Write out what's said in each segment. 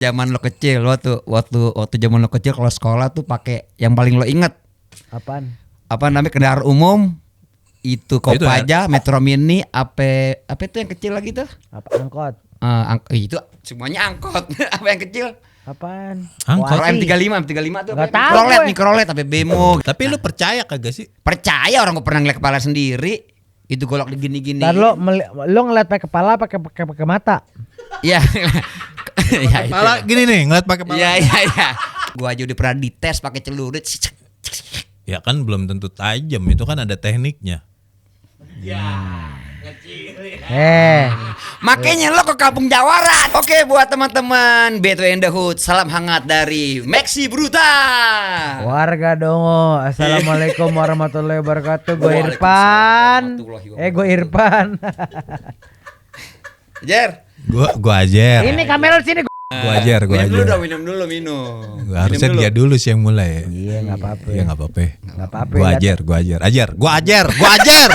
Zaman lo kecil, waktu zaman lo kecil kalau sekolah tuh pakai yang paling lo inget Apaan? apa namanya, kendaraan umum itu Kopaja, Itu Metro Mini, apa itu yang kecil lagi tuh? Apa angkot? Itu semuanya angkot. Apa yang kecil? Apaan? Angkot. Kalau M35 tuh Nggak apa? tahu gue. Mikrolet apa Bemo. Tapi lu percaya kagak sih? Percaya, orang gue pernah ngeliat kepala sendiri. Itu golok digini-gini. Ntar lo ngeliat pakai kepala pakai mata. Iya. Ya, itu. Kepala gini nih, ngeliat pakai kepala. Iya. Gua aja udah pernah dites pakai celurit. Ya kan belum tentu tajam, itu kan ada tekniknya. Makanya lo ke Kampung Jawaran. Oke, buat teman-teman Betway in the Hood, salam hangat dari Maxi Bruta. Warga Dongo, assalamualaikum warahmatullahi wabarakatuh. Gue Waalaikumsalam Irfan. warahmatullahi Gue Irfan. Jer. Gua ajar. Ini kamera sini. Gua ajar. Minum dulu. Harusnya dia dulu sih yang mulai. Iya nggak apa-apa. Iya nggak apa-apa. Nggak apa-apa. Gua ajar.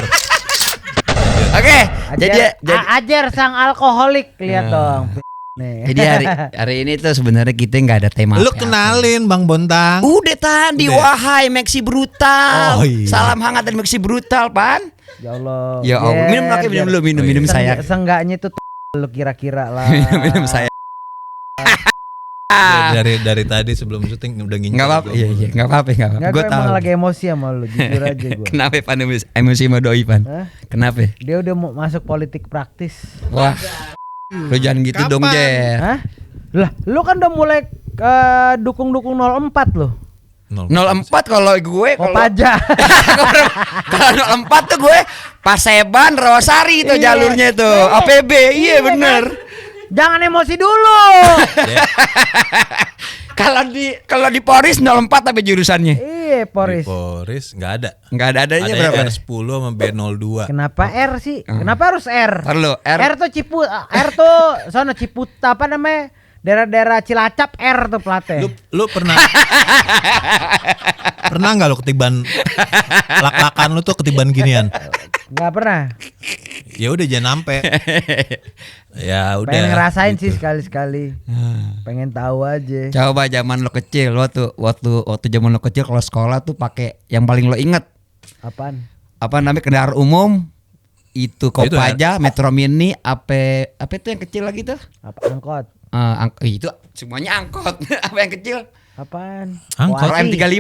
Oke, jadi Ajar sang alkoholik, lihat dong. Nih. jadi hari ini tuh sebenarnya kita nggak ada tema. Lu apa-apa. kenalin Bang Bontang. Udah tadi, Udah. wahai Maxi Brutal. Oh, iya. Salam hangat dari Maxi Brutal, Pan. Ya Allah. Ya Allah. Minum saya. Seenggaknya itu lu kira-kira lah. minum saya. Dari tadi sebelum syuting udah ngincer. Enggak apa-apa. Iya, enggak apa-apa. Nggak, Gue gue emang tahu. lagi emosi sama lu, jujur aja gue. Kenapa Pan emosi sama doi, Pan? Hah? Kenapa? Dia udah mau masuk politik praktis. Wah. Lu jangan gitu Kapan? dong, Jer. Hah? Lah, lu kan udah mulai dukung 04 lu. 04 kalau gue Kopaja. kalau 04 tuh gue Paseban, Rawasari itu Iya. jalurnya itu. APB. Iya bener. Jangan emosi dulu. Kalau di Poris 04 tapi jurusannya. Iya, Poris. Poris nggak ada. Enggak ada adanya Ada berapa? R10 sama B02. Kenapa R sih? Kenapa harus R? Ntar lu, R tuh R tuh sono Ciputa apa namanya? Daerah-daerah Cilacap R tuh platnya. Lu pernah nggak lu ketiban lak-lakan lu tuh ketiban ginian? Nggak pernah. Ya udah jangan sampai. Ya udah. Pengen ngerasain gitu. sih sekali-sekali. Pengen tahu aja. Coba zaman lo kecil, waktu zaman lo kecil kalau sekolah tuh pakai yang paling lo inget Apaan? apa namanya, kendaraan umum itu Kopaja, Metro Mini, apa itu yang kecil lagi tuh? Apa angkot? Itu semuanya angkot. Apa yang kecil? Apaan? Angkot. Kalau Koasi. M35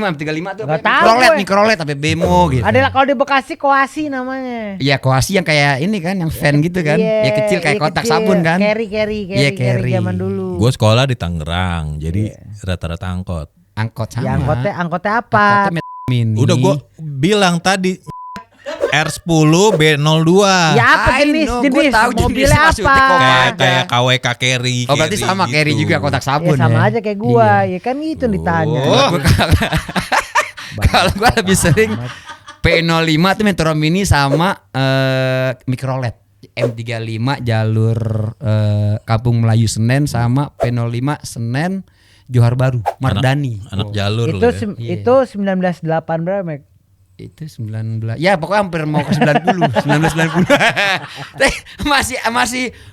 tuh Nggak apa? tahu gue. Mikrolet apa Bemo gitu. Ada kalau di Bekasi Koasi namanya. Iya, Koasi yang kayak ini kan, yang fan gitu kan. Iya, Ya kecil kayak iya, kotak kecil. sabun kan. Carry Iya, carry. zaman dulu. Gue sekolah di Tangerang, jadi rata-rata angkot. Angkot sama. Ya angkotnya apa? Angkotnya Metro Mini. Udah gue bilang tadi R10 B02. Ya apa I jenis know, jenis gua tahu mobilnya jenisnya maksudnya apa? Kopaja. Kayak KWK carry. Oh berarti sama gitu. carry juga kotak Ya sabun sama ya. aja kayak gua, Iya. ya kan itu ditanya. Oh, kalau gua lebih sering P05 tuh Metro Mini sama Mikrolet. M35 jalur Kampung Melayu Senen sama P05 Senen Johar Baru Mardani. Anak jalur Itu lu ya. Iya. itu 1908 berapa, Mek? Itu 19. Ya pokoknya hampir mau ke 90, 1990.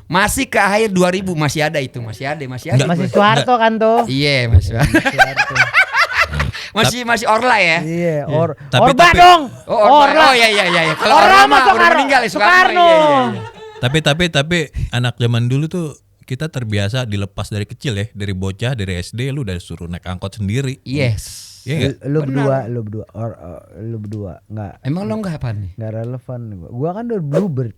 masih ke akhir 2000 masih ada itu, masih ada. Masih Soeharto kan tuh. Iya, masih. Soeharto. masih Orla ya. Iya, Tapi- Orba dong. Oh, Orla. Oh iya. Kalau Orla Orla mah mah udah Soekarno. meninggal ya, Soekarno. Tapi anak zaman dulu tuh kita terbiasa dilepas dari kecil ya, dari bocah, dari SD lu udah suruh naik angkot sendiri. Yes. Iya nggak? Lu Benar. berdua enggak Emang lo enggak apa nih? enggak relevan gua. Gua kan udah Bluebird.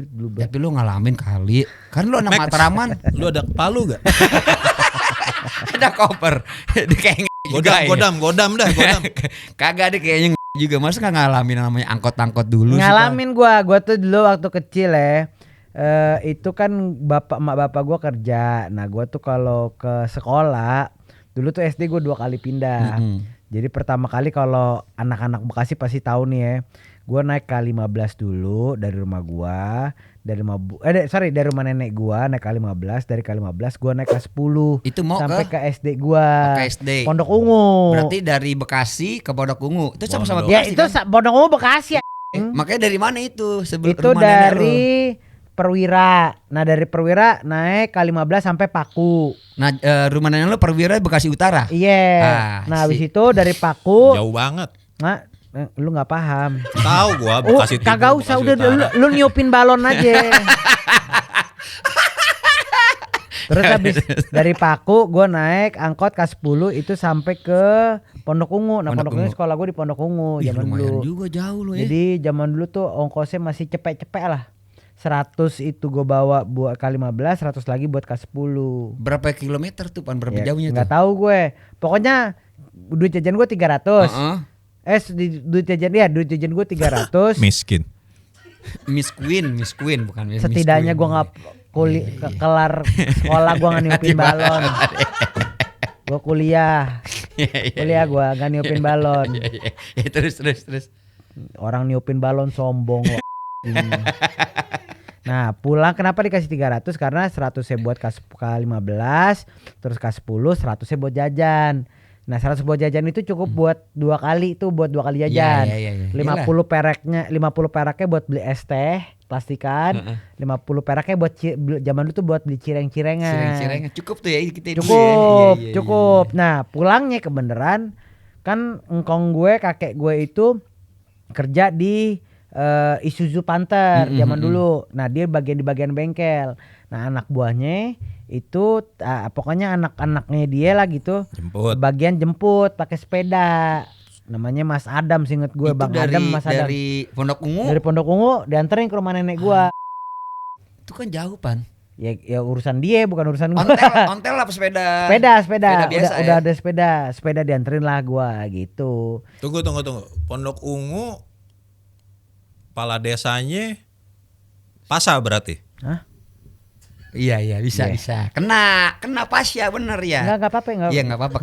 Bluebird. Tapi lu ngalamin kali. Kan lu anak Max. Matraman. Lu ada palu gak? Ada koper. Dia kayak Godam dah. Kagak ada kayaknya juga. Masa nggak ngalamin namanya angkot-angkot dulu sih, Ngalamin gua tuh dulu waktu kecil ya. Itu kan emak bapak gua kerja. Nah, gua tuh kalau ke sekolah dulu tuh SD gua 2 kali pindah. Jadi pertama kali kalau anak-anak Bekasi pasti tahu nih ya. Gua naik K15 dulu dari rumah gua, dari rumah nenek gua naik K15, dari K15 gua naik K10 Itu mau sampai ke ke SD gua. ke SD. Pondok Ungu. Berarti dari Bekasi ke Pondok Ungu. Itu sama-sama Pondok. Ya Bekasi itu kan? Pondok Ungu Bekasi ya. Makanya dari mana itu? Sebelum Itu rumah nenek lu? dari Perwira. Nah dari Perwira naik K15 sampai Paku. Nah, rumah nenek lu Perwira Bekasi Utara. Iya. Nah habis itu dari Paku. Jauh banget. Nah, lu nggak paham. Tahu gua Bekasi Timur. Kagak usah Bekasi udah Utara. lu niupin balon aja. Terus habis dari Paku gue naik angkot K10 itu sampai ke Pondok Ungu. Nah Pondok Pondok Ungu Ungu. sekolah gue di Pondok Ungu Ih, zaman lumayan dulu. juga jauh lu ya. Jadi zaman dulu tuh ongkosnya masih cepet-cepet lah. 100 itu gue bawa buat K15, 100 lagi buat K10. Berapa kilometer tuh Pan? Berapa Ya, jauhnya nggak tuh? tahu gue. Pokoknya duit jajan gue 300. Heeh. Duit jajan gue 300. Miskin. Miss Queen bukan Miss Setidaknya gue Queen. nggak kelar sekolah gue nggak niupin balon. Gue kuliah gue nggak niupin balon. Ya, terus. Orang niupin balon sombong. Nah pulang kenapa dikasih 300? Karena 100 buat K15, terus K10 100 buat jajan. Nah 100 buat jajan itu cukup buat 2 kali, itu buat 2 kali jajan. Iya. 50 peraknya buat beli es teh plastikan. 50 peraknya buat zaman dulu tuh buat beli cireng-cirengan. Cireng-cirengan cukup tuh ya kita dulu Cukup, ya. Iya. cukup. Nah, pulangnya kebenaran kan engkong gue, kakek gue itu kerja di Isuzu Panther zaman dulu. Nah, dia di bagian bengkel. Nah, anak buahnya itu pokoknya anak-anaknya dia lah gitu. Jemput. Bagian jemput pakai sepeda. Namanya Mas Adam, seinget gue. Itu Bang Adam, Mas Adam. dari Pondok Ungu. Dari Pondok Ungu dianterin ke rumah nenek gue. Itu kan jauh Pan. Ya urusan dia, bukan urusan gue. Ontel apa sepeda? Sepeda biasa udah ya? ada sepeda dianterin lah gua gitu. Tunggu. Pondok Ungu kepala desanya Pasha berarti. Hah? Iya bisa. Kena pas ya bener ya. Enggak apa-apa enggak. Iya nggak apa-apa.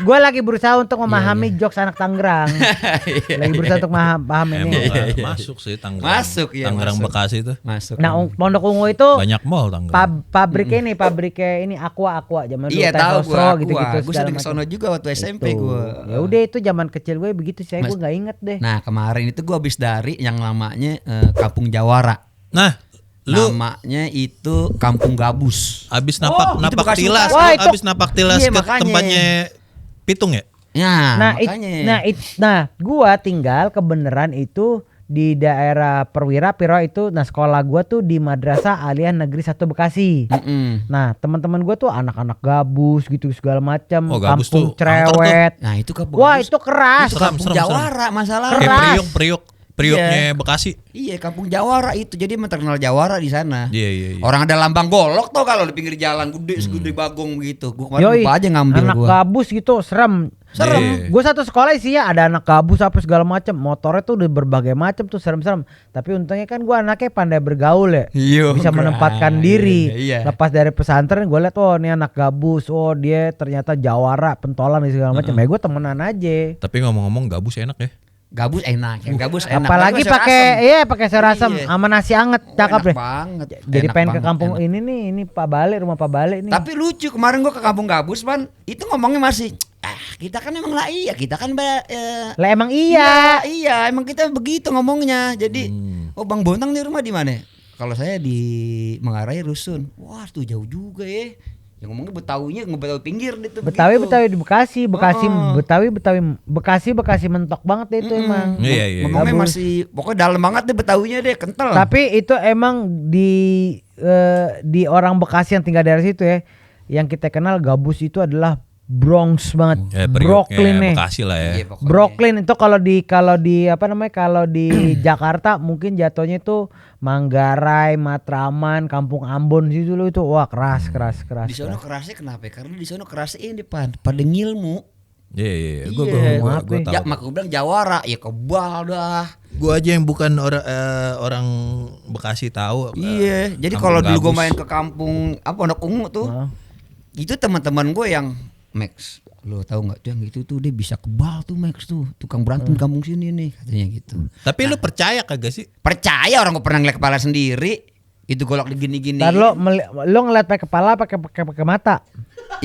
Gua lagi berusaha untuk memahami jokes anak Tangerang. Lagi berusaha untuk paham ini. Emang masuk sih Tangerang. Masuk, iya, Tangerang masuk. Bekasi itu. Masuk. Nah, Pondok Ungu itu Banyak mall Tangerang. pabriknya ini Aqua zaman dulu Iya Teh tahu Sosro gua. gitu-gitu Gue segala sering macam. kesono juga waktu SMP Itu. gue. Ya udah itu zaman kecil gue begitu sih, gue enggak inget deh. Nah kemarin itu gue habis dari yang namanya Kampung Jawara. Nah, lu Namanya itu Kampung Gabus. abis itu napak Bekasi tilas, Utara. Wah, lu itu- abis napak tilas Iya, ke makanya. tempatnya Pitung ya? Ya, makanya. Nah, gua tinggal kebenaran itu di daerah Perwira Piro itu. Nah, sekolah gua tuh di Madrasah Aliyah Negeri 1 Bekasi. Mm-mm. Nah, teman-teman gua tuh anak-anak gabus gitu segala macam, Oh, gabus kampung tuh angker cerewet. Nah itu Kampung Wah, Gabus. itu keras. Itu Seram, Kampung seram, Jawara masalahnya. Kayak Keras. Prioknya Bekasi. Iya Kampung Jawara itu. Jadi terkenal Jawara di sana. Iya. Orang ada lambang golok tuh kalau di pinggir jalan gede segede bagong begitu. Gua kemarin Yoi, lupa aja ngambil anak gua. gabus gitu serem. Iya. Gue satu sekolah isinya ada anak gabus apa segala macam. Motornya tuh udah berbagai macam tuh serem-serem. Tapi untungnya kan gue anaknya pandai bergaul ya. Iya, Bisa bro. menempatkan diri. Iya. Lepas dari pesantren gue liat oh ini anak gabus. Oh dia ternyata jawara, pentolan dan segala macam. Ya gue temenan aja. Tapi ngomong-ngomong gabus enak ya. Gabus enak, ya. Gabus enak. Apalagi Tapi masih asem. pakai sayur asam Iya. sama nasi anget, cakep Enak deh. banget. Jadi Enak pengen ke banget, kampung enak. ini nih, ini Pak Bale, rumah Pak Bale nih. Tapi lucu kemarin gua ke Kampung Gabus Pan, itu ngomongnya masih kita kan emang lah iya, kita kan Lah emang iya. iya, emang kita begitu ngomongnya. Jadi oh Bang Bontang di rumah di mana? Kalau saya di Manggarai Rusun. Wah, tuh jauh juga ya. Yang ngomongnya Betawinya Betawi pinggir gitu. Betawi di Bekasi, Oh. Bekasi mentok banget deh itu emang. Iya. Ngomongnya Gabus. masih pokoknya dalam banget deh Betawinya deh, kental. Tapi itu emang di orang Bekasi yang tinggal daerah situ ya, yang kita kenal gabus itu adalah Bronx banget, Brooklyn nih. Bekasi lah ya. Iya, pokoknya. Brooklyn itu kalau di apa namanya kalau di Jakarta mungkin jatuhnya itu Manggarai, Matraman, Kampung Ambon situ lo itu wah keras. Di sono kerasnya kenapa? Karena di sono kerasnya ini Pan, pada ngilmu. Iya. Iya. Gue Maaf, tahu. Ya mak gue bilang Jawara ya kebal dah. Gue aja yang bukan orang Bekasi tahu. Iya, jadi Kampung kalau dulu gue Gabus. main ke kampung apa Pondok Ungu tuh, itu teman-teman gue yang Max, lo tahu nggak tuh yang itu tuh dia bisa kebal tuh Max tuh, tukang berantem kampung sini nih katanya gitu. Tapi lu percaya kagak sih? Percaya orang gue pernah ngeliat kepala sendiri, itu golok digini-gini. Ntar lo ngeliat pakai kepala pakai mata.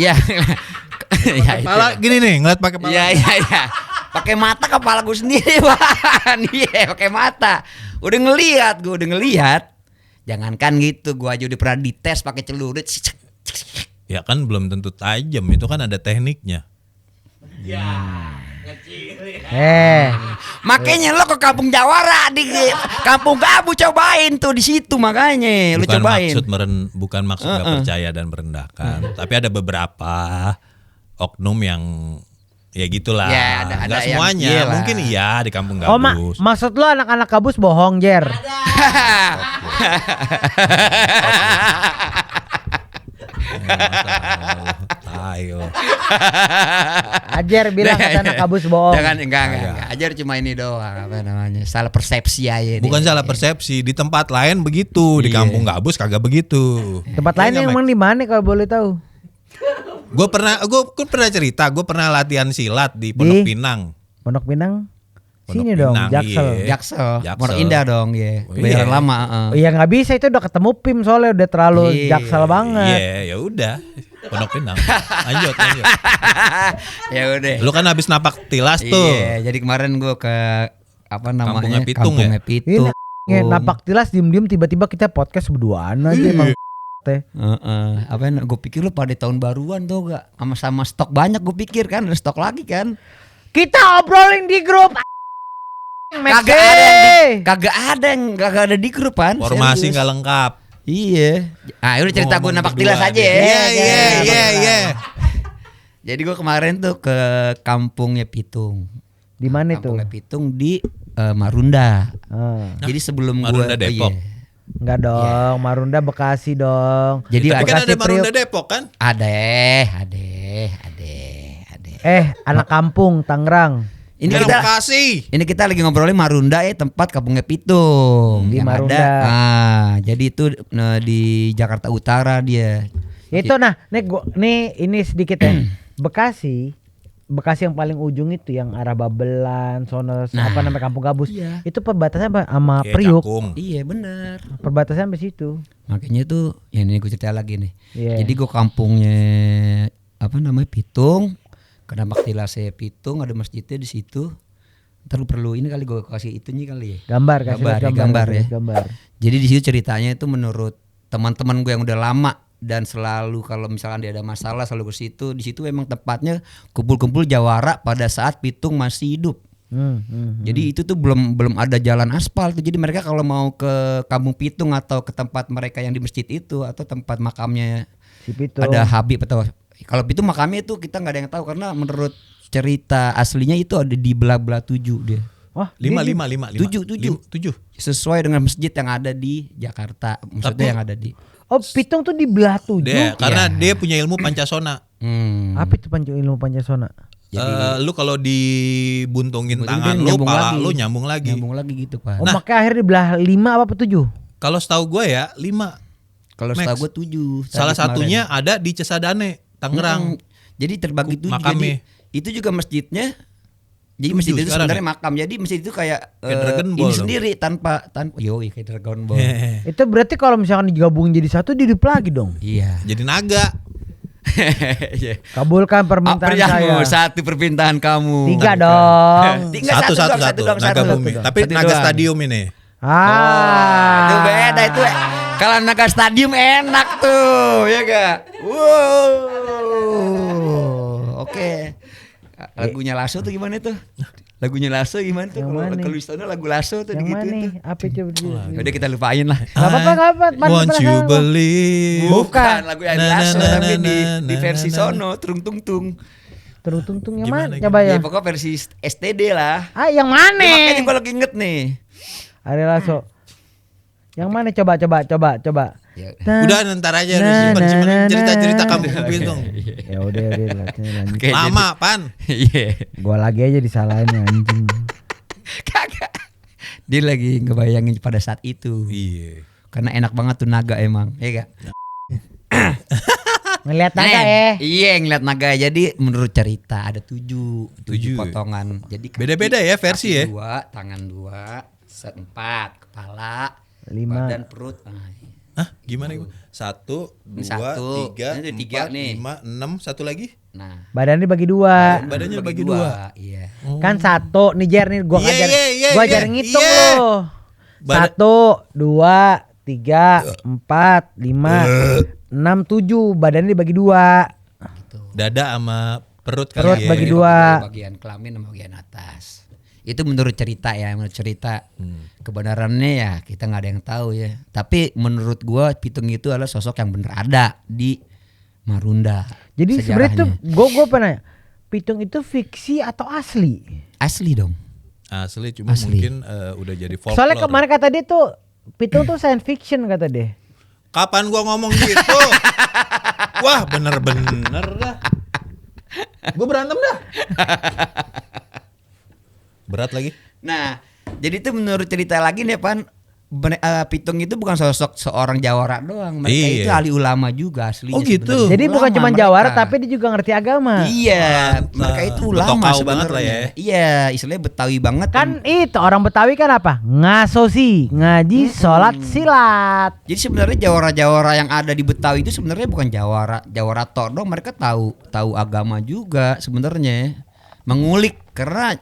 Iya, ya itu. Kepala gini nih, ngeliat pakai kepala. Iya. Pakai mata kepala gue sendiri, Bang. Iya, pakai mata. Udah ngelihat. Jangankan gitu, gua aja udah pernah dites pakai celurit. Ya kan belum tentu tajam, itu kan ada tekniknya. Makanya lo ke Kampung Jawara di Kampung Gabu cobain tuh di situ makanya lu cobain. Bukan maksud nggak percaya dan merendahkan, tapi ada beberapa oknum yang ya gitulah. Ya, ada nggak yang semuanya, iyalah. mungkin iya di Kampung Oh, Gabus. maksud lu anak-anak Gabus bohong, Jer? Ayo. Ajar bilang kata anak Gabus bohong. Jangan enggak. Ajar cuma ini doang apa namanya? Salah persepsi aja. Bukan salah persepsi, di tempat lain begitu, di Iya. Kampung Gabus kagak begitu. Tempat lain yang emang di mana kalau boleh tahu? Gue pernah cerita, gue pernah latihan silat di Pondok Pinang. Pondok Pinang. Pondok Sini dong, Pinang, Jaksel. iya. Jaksel. Jaksel. Pondok Indah dong, ya. Oh, Bayaran iya. lama, Oh, iya nggak bisa, itu udah ketemu PIM soalnya udah terlalu Iya. Jaksel banget. Iya, ya udah. Pondok Pinang. Lanjut. Ya udah. Lu kan habis napak tilas tuh. Iya, jadi kemarin gua ke apa namanya? Kampungnya Pitung ya? Kampungnya Pitung. Ini napak tilas diem-diem tiba-tiba kita podcast berduaan aja Iya. emang. Teh. Apa yang gue pikir lu pada tahun baruan tuh gak sama stok banyak gue pikir kan ada stok lagi kan. Kita obrolin di grup. Kagak ada di grup kan. Formasi Serius. nggak lengkap. Iya. Ah, udah cerita gue Ngomong napak berdua tilas aja deh. ya. Iya. Jadi gue kemarin tuh ke kampungnya Pitung. Di mana itu? Kampungnya Pitung di Marunda. Ah. Jadi sebelum Marunda gue Depok. Enggak dong, Marunda Bekasi dong. Jadi Tapi kan ada Bekasi Marunda Priok. Depok kan? ada. Anak kampung Tangerang. Ini Kan kita Bekasi. Ini kita lagi ngobrolin Marunda tempat kampungnya Pitung Di yang Marunda. ada. Jadi itu di Jakarta Utara dia. Ya itu ini sedikit ya. Bekasi yang paling ujung itu yang arah Babelan, sono apa namanya Kampung Gabus. Iya. Itu perbatasan sama Kayak Priuk. Cakung. Iya benar. Perbatasan sampai situ. Makanya tuh ya ini gue cerita lagi nih. Iya. Jadi gue kampungnya apa namanya Pitung. Karena Baktilase Pitung ada masjidnya di situ. Ntar lu perlu ini kali gue kasih itunya kali ya. Gambar kasih lihat Gambar ya. Gambar. Jadi di situ ceritanya itu menurut teman-teman gue yang udah lama dan selalu kalau misalkan dia ada masalah selalu ke situ. Di situ memang tepatnya kumpul-kumpul jawara pada saat Pitung masih hidup. Jadi itu tuh belum ada jalan aspal tuh. Jadi mereka kalau mau ke Kampung Pitung atau ke tempat mereka yang di masjid itu atau tempat makamnya Si Pitung. ada Habib atau kalau Pitung makamnya itu kita nggak ada yang tahu karena menurut cerita aslinya itu ada di belah-belah 7 dia. Wah, 5. 7. Sesuai dengan masjid yang ada di Jakarta. Maksudnya yang ada di Oh, Pitung tuh di belah 7. Karena dia punya ilmu pancasona. Apa itu ilmu Pancasona? Lu kalau dibuntungin Buntung tangan dia lu, nyambung pala lagi. lu nyambung lagi. Nyambung lagi gitu Pak. Oh, makanya akhirnya di belah 5 apa 7? Kalau setahu gue ya 5. Kalau Max. setahu gue 7. Salah satunya ada di Cesadane, Tangerang. Jadi terbagi 7. Makamnya. Jadi itu juga masjidnya. Jadi 7 masjid itu sekarang sebenarnya makam. Jadi masjid itu kayak Kayak Dragon Ball ini dong. sendiri tanpa yoi kayak Dragon Ball. Itu berarti kalau misalkan digabungin jadi satu hidup lagi dong. Iya. Jadi naga. Iya. Kabulkan permintaan saya. Satu permintaan kamu. 3 dong. Satu naga bumi. doang. Tapi Satu naga doang. stadium ini. Itu beda itu. Kalau naga stadium enak tuh, ya gak? Wow. Oke. Lagunya Lasso tuh gimana tuh? Lagunya Lasso gimana tuh? Yang mana? Kalau di sana lagu Lasso tuh Yang gitu mana? tuh. Apa coba dulu? Udah kita lupain lah. Gak apa-apa. Won't you believe? Bukan lagu yang Lasso Na, na, tapi na, di na, versi na, na. sono Trung Tung Tung. Teruntung yang Gimana, mana? Coba ya. Ya pokoknya versi STD lah. Ah, yang Ya, makanya mana? gue lagi inget nih. Ari Lasso. Yang mana? Coba. Ya. Udah ntar aja lu Nah, simpen nah, cerita-cerita nah. kampung Pitung. Ya udah lanjut. Oke, Lama, Pan. Iya. Gua lagi aja disalahin anjing. Kagak. Dia lagi ngebayangin pada saat itu. Iya. Karena enak banget tuh naga emang, ya gak? Ngeliat naga ya. Iya ngeliat naga. Jadi menurut cerita ada 7 Tujuh. potongan. Jadi kaki- Beda-beda ya versi kaki ya? 2, tangan 2, 4, kepala, 5. badan, perut. Hah? Gimana? 1, 2, Satu. 3, Ini 3 4, nih. 5, 6, satu lagi? Nah, Badannya bagi 2. Badannya bagi 2. Iya. Kan 1 nih Jer nih gua Iya, ngajar. iya, Gua iya, ajarin ngitung iya. loh. Bada- 1, 2, 3, 4, 5, 6, 7. Badannya dibagi 2. Dada sama perut kali Perut ya. bagi 2. Bagian kelamin sama bagian atas. Itu menurut cerita ya, menurut cerita. Kebenarannya ya kita nggak ada yang tahu ya. Tapi menurut gua Pitung itu adalah sosok yang bener ada di Marunda. Jadi sebenarnya tuh sejarahnya. gue pernah Pitung itu fiksi atau asli? Asli dong. Asli cuma Asli. mungkin udah jadi folklore. Soalnya kemarin kata dia tuh Pitung tuh science fiction kata dia. Kapan gua ngomong gitu? Wah, bener-bener dah. Gua berantem dah. Berat lagi. Nah, jadi itu menurut cerita lagi nih Pan, Pitung itu bukan sosok seorang jawara doang. Mereka Iya. itu ahli ulama juga aslinya. Oh, gitu. sebenarnya. Jadi bukan Ulama cuma mereka. jawara tapi dia juga ngerti agama. Iya, Mantap. mereka itu ulama Betokau sebenarnya. banget lah ya. Iya, istilahnya Betawi banget. Kan itu orang Betawi kan apa? Ngasosi, ngaji, sholat, silat. Jadi sebenarnya jawara-jawara yang ada di Betawi itu sebenarnya bukan jawara tok dong. Mereka tahu agama juga sebenarnya. Mengulik karena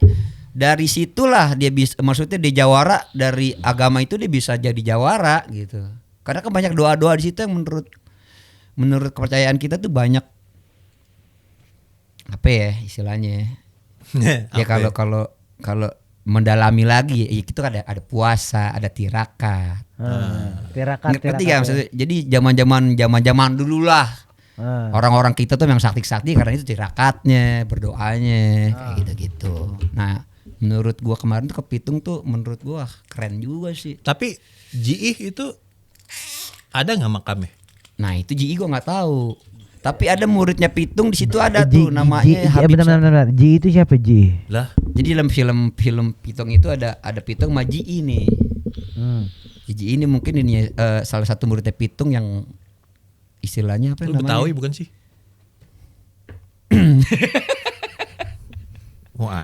dari situlah dia bisa, maksudnya di jawara dari agama itu dia bisa jadi jawara gitu. Karena kan banyak doa-doa di situ yang menurut kepercayaan kita tuh banyak apa ya istilahnya. Ya kalau mendalami lagi ya itu ada puasa, ada tirakat. Tirakat, Ngerti tirakat. gak maksudnya? Jadi zaman dulu lah. Orang-orang kita tuh yang sakti-sakti karena itu tirakatnya, berdoanya kayak gitu-gitu. Nah, menurut gua kemarin tuh ke Pitung tuh menurut gua keren juga sih. Tapi Jiih itu ada nggak makamnya? Nah, itu Ji gua nggak tahu. Tapi ada muridnya Pitung di situ ada tuh namanya Habib. Bentar. Ji itu siapa Ji? Lah, Jadi dalam film Pitung itu ada Pitung sama Ji ini. Ji ini mungkin ini salah satu muridnya Pitung yang istilahnya apa lu namanya? Betawi bukan sih? Wah,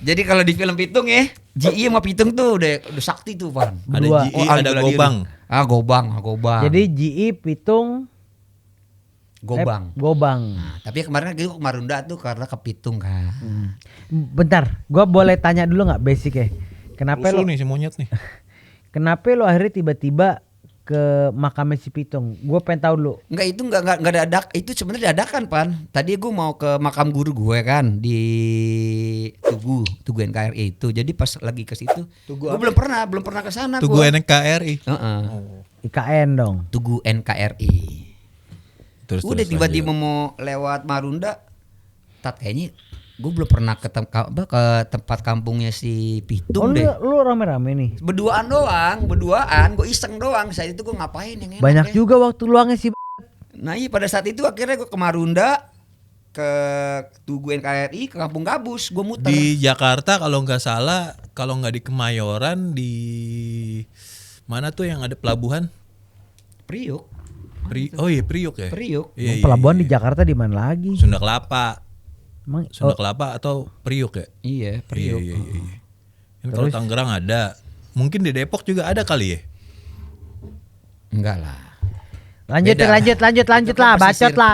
Jadi kalau di film Pitung ya, Ji sama Pitung tuh udah sakti tuh, Pan. ada Dua. Jiih, Oh, ada bela diri. Gobang. Gobang. Jadi Ji, Pitung, Gobang. Gobang. Nah, tapi kemarin gue ke Marunda tuh karena ke Pitung kan. Bentar, gua boleh tanya dulu nggak basic ya? Kenapa Rusuh lo? nih si monyet nih. Kenapa lo akhirnya tiba-tiba ke makamnya si Pitung? Gue pengen tahu dulu. Enggak itu enggak dadak, itu sebenarnya dadakan, Pan. Tadi gue mau ke makam guru gue kan di Tugu NKRI itu. Jadi pas lagi ke situ, gue belum pernah ke sana Tugu gua. NKRI. Heeh. IKN dong. Tugu NKRI. Terus Udah tiba-tiba mau lewat Marunda, kayaknya gue belum pernah ke tempat kampungnya si Pitung Oh deh. lu rame-rame nih. Berduaan, gue iseng doang. Saat itu gue ngapain yang enak Banyak ya. juga waktu luangnya sih. Nah iya pada saat itu akhirnya gue ke Marunda, ke Tugu NKRI, ke Kampung Gabus, gue muter. Di Jakarta kalau nggak salah, kalau nggak di Kemayoran, di mana tuh yang ada pelabuhan? Priuk. Oh iya Priuk ya. Priuk. Iya, Pelabuhan iya. di Jakarta di mana lagi? Sunda Kelapa. Emang Sunda Kelapa atau Priuk ya? Iya Priuk. Iya. Ini kalau Tangerang ada, mungkin di Depok juga ada kali ya. Enggak lah. lanjut Beda. lanjut Itu kan lah, bacot lah.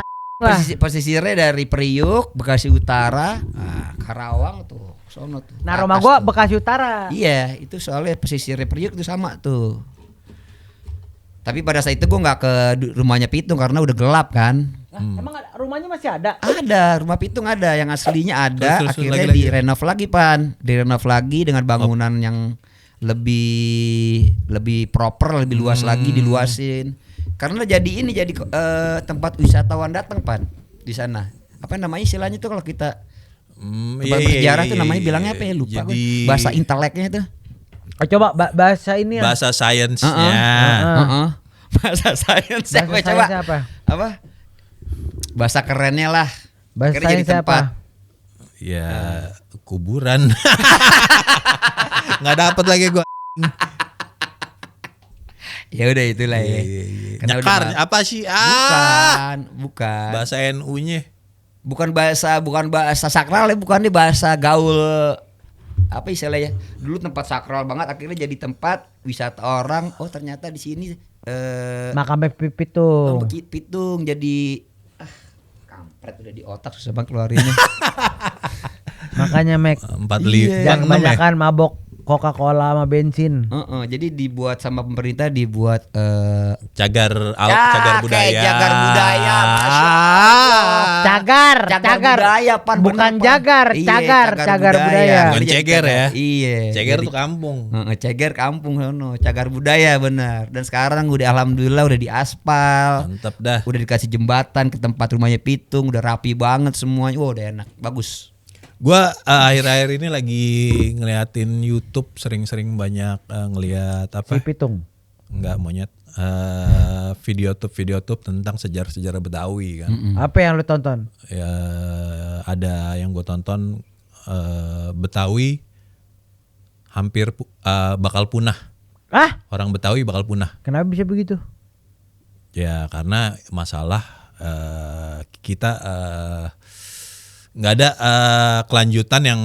Pesisirnya dari Priuk, Bekasi Utara, Karawang tuh, sono tuh. Nah Atas rumah gua tuh. Bekasi Utara. Iya, itu soalnya pesisirnya Priuk itu sama tuh. Tapi pada saat itu gue nggak ke rumahnya Pitung karena udah gelap kan. Emang rumahnya masih ada? Ada, rumah Pitung ada, yang aslinya ada. Terus, Akhirnya lagi. direnov lagi Pan, direnov lagi dengan bangunan yang lebih proper, lebih luas lagi, diluasin. Karena jadi tempat wisatawan datang Pan di sana. Apa namanya istilahnya tuh kalau kita tempat bersejarah tuh namanya bilangnya apa ya lupa gue. Jadi, Bahasa inteleknya tuh. Oh, coba bahasa ini ya. bahasa sainsnya. Bahasa sains Bahasa coba. sainsnya apa? Apa? Bahasa kerennya lah. Bahasa Akhirnya jadi sainsnya tempat. apa? Ya kuburan. Nggak dapet lagi gua. Ya udah itulah ya. Karena Nyekar udah- apa sih? Bukan. Bahasa NU-nya. Bukan bahasa sakral ya, bukan nih bahasa gaul. Apa istilahnya? Dulu tempat sakral banget, akhirnya jadi tempat wisata orang. Oh ternyata di sini Makam Pitung. Pitung jadi kampret udah di otak susah banget keluarinnya. Makanya Mek 45 Iya. jangan 46 ya? kebanyakan mabok. Coca-Cola sama bensin. Jadi dibuat sama pemerintah dibuat Cagar kayak budaya. Cagar budaya. Cagar budaya Pan, bukan bener, Pan. jagar, Iya, cagar budaya. Bukan Jadi ceger ya. Iya. Ceger Jadi- tuh kampung. Ceger kampung sono, cagar budaya benar. Dan sekarang udah alhamdulillah udah diaspal. Mantap dah. Udah dikasih jembatan ke tempat rumahnya Pitung, udah rapi banget semuanya. Wah, udah enak, bagus. Gua akhir-akhir ini lagi ngeliatin YouTube, sering-sering banyak ngeliat Si apa? Pitung. Enggak monyet. Video tube tentang sejarah-sejarah Betawi kan. Apa yang lu tonton? Ya ada yang gue tonton Betawi hampir bakal punah. Ah, Orang Betawi bakal punah. kenapa bisa begitu? Ya karena masalah kita nggak ada kelanjutan yang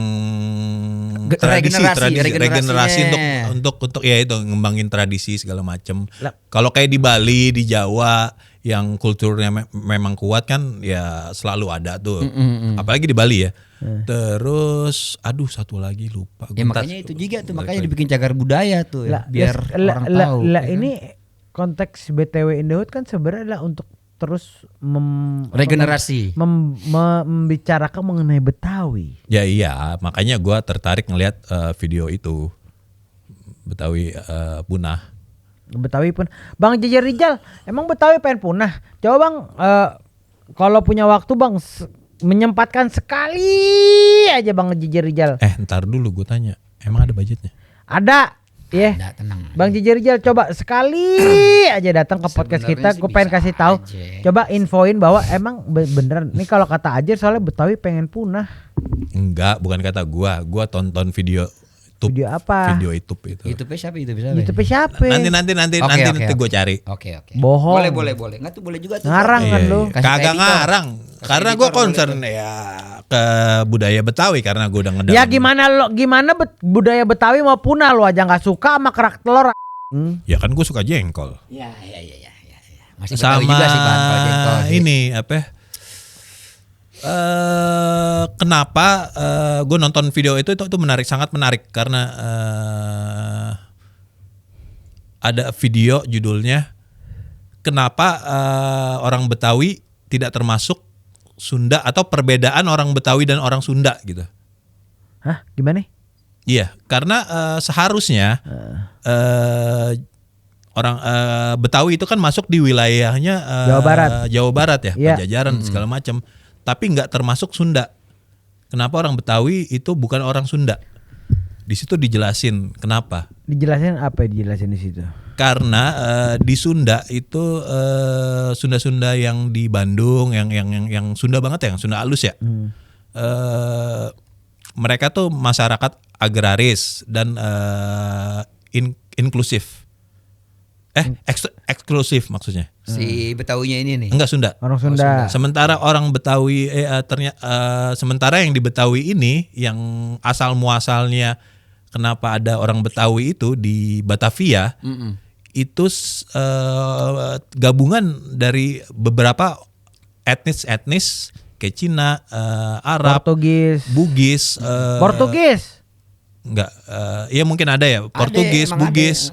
regenerasi regenerasinya. untuk ya itu ngembangin tradisi segala macem. Lah. Kalau kayak di Bali, di Jawa yang kulturnya memang kuat kan ya selalu ada tuh. Apalagi di Bali ya. Terus aduh satu lagi lupa. Ya makanya itu juga tuh, makanya dibikin cagar budaya tuh ya, biar orang tahu. Lah, ya kan? ini konteks BTW in the Hood kan sebenarnya adalah untuk terus Regenerasi. membicarakan mengenai Betawi. Ya iya, makanya gua tertarik ngelihat video itu Betawi punah. Betawi pun Bang Jejer Rijal, emang Betawi pengen punah? Coba Bang, kalau punya waktu Bang menyempatkan sekali aja Bang Jejer Rijal. Ntar dulu gue tanya, emang ada budgetnya? Ada, ya. Nah, tenang. Bang Jejer Rijal coba sekali aja datang ke podcast Sebenarnya kita, sih gue pengen bisa kasih tahu. aja. Coba infoin bahwa emang beneran. Nih kalau kata Ajer soalnya Betawi pengen punah. Enggak, bukan kata gua tonton video YouTube. Video apa? Video YouTube itu. YouTube siapa itu bisa? YouTube siapa? Nanti Oke. gue cari. Oke. Bohong. Boleh. Enggak tuh boleh juga tuh. Ngarang kan lu. Kasih Kagak editor. ngarang. Kasih Karena editor gue boleh concern ya ke budaya Betawi karena gue udah ngedalam. Ya gimana budaya Betawi mau punah lu aja nggak suka sama kerak telur. Ya kan gue suka jengkol. Ya. Masih Betawi Sama juga sih Bang kalau jengkol sih. ini apa? Kenapa gue nonton video itu menarik, sangat menarik karena ada video judulnya kenapa orang Betawi tidak termasuk Sunda atau perbedaan orang Betawi dan orang Sunda gitu. Hah, gimana? Iya, karena seharusnya orang Betawi itu kan masuk di wilayahnya Jawa Barat ya, Iya. Pajajaran segala macam, tapi nggak termasuk Sunda. Kenapa orang Betawi itu bukan orang Sunda? Di situ dijelasin kenapa. Dijelasin apa? Dijelasin di situ. Karena di Sunda itu Sunda-Sunda yang di Bandung, yang Sunda banget ya, yang Sunda halus ya. Mereka tuh masyarakat agraris dan inklusif. Eksklusif maksudnya. Si Betawinya ini nih. Enggak Sunda. Orang Sunda. Sementara orang Betawi sementara yang di Betawi ini yang asal muasalnya kenapa ada orang Betawi itu di Batavia itu gabungan dari beberapa etnis kayak Cina, Arab, Portugis. Bugis, Portugis. enggak, ya mungkin ada ya Portugis, emang Bugis,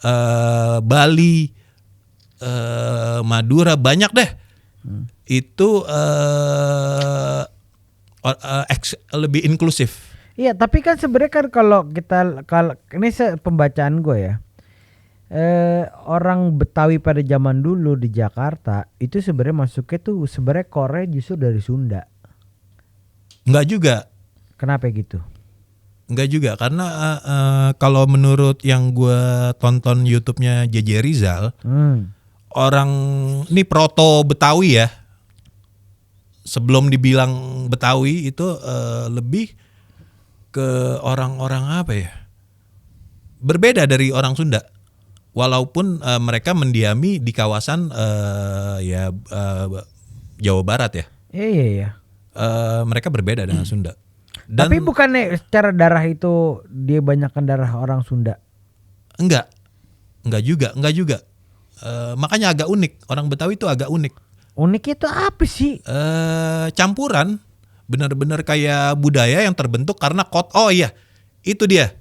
ada. Bali, Madura banyak deh. Itu lebih inklusif. Iya, tapi kan sebenarnya kan kalau ini pembacaan gue ya. Orang Betawi pada zaman dulu di Jakarta itu sebenarnya masuknya tuh sebenarnya core justru dari Sunda. Enggak juga. Kenapa gitu? Enggak juga karena kalau menurut yang gue tonton YouTube-nya JJ Rizal, orang ini proto Betawi ya. Sebelum dibilang Betawi itu lebih ke orang-orang apa ya? Berbeda dari orang Sunda. Walaupun mereka mendiami di kawasan Jawa Barat ya. Iya. Mereka berbeda dengan Sunda. Dan Tapi bukannya secara darah itu dia banyakkan darah orang Sunda? enggak juga. Makanya agak unik. Orang Betawi itu agak unik. Unik itu apa sih? Campuran, benar-benar kayak budaya yang terbentuk karena itu dia.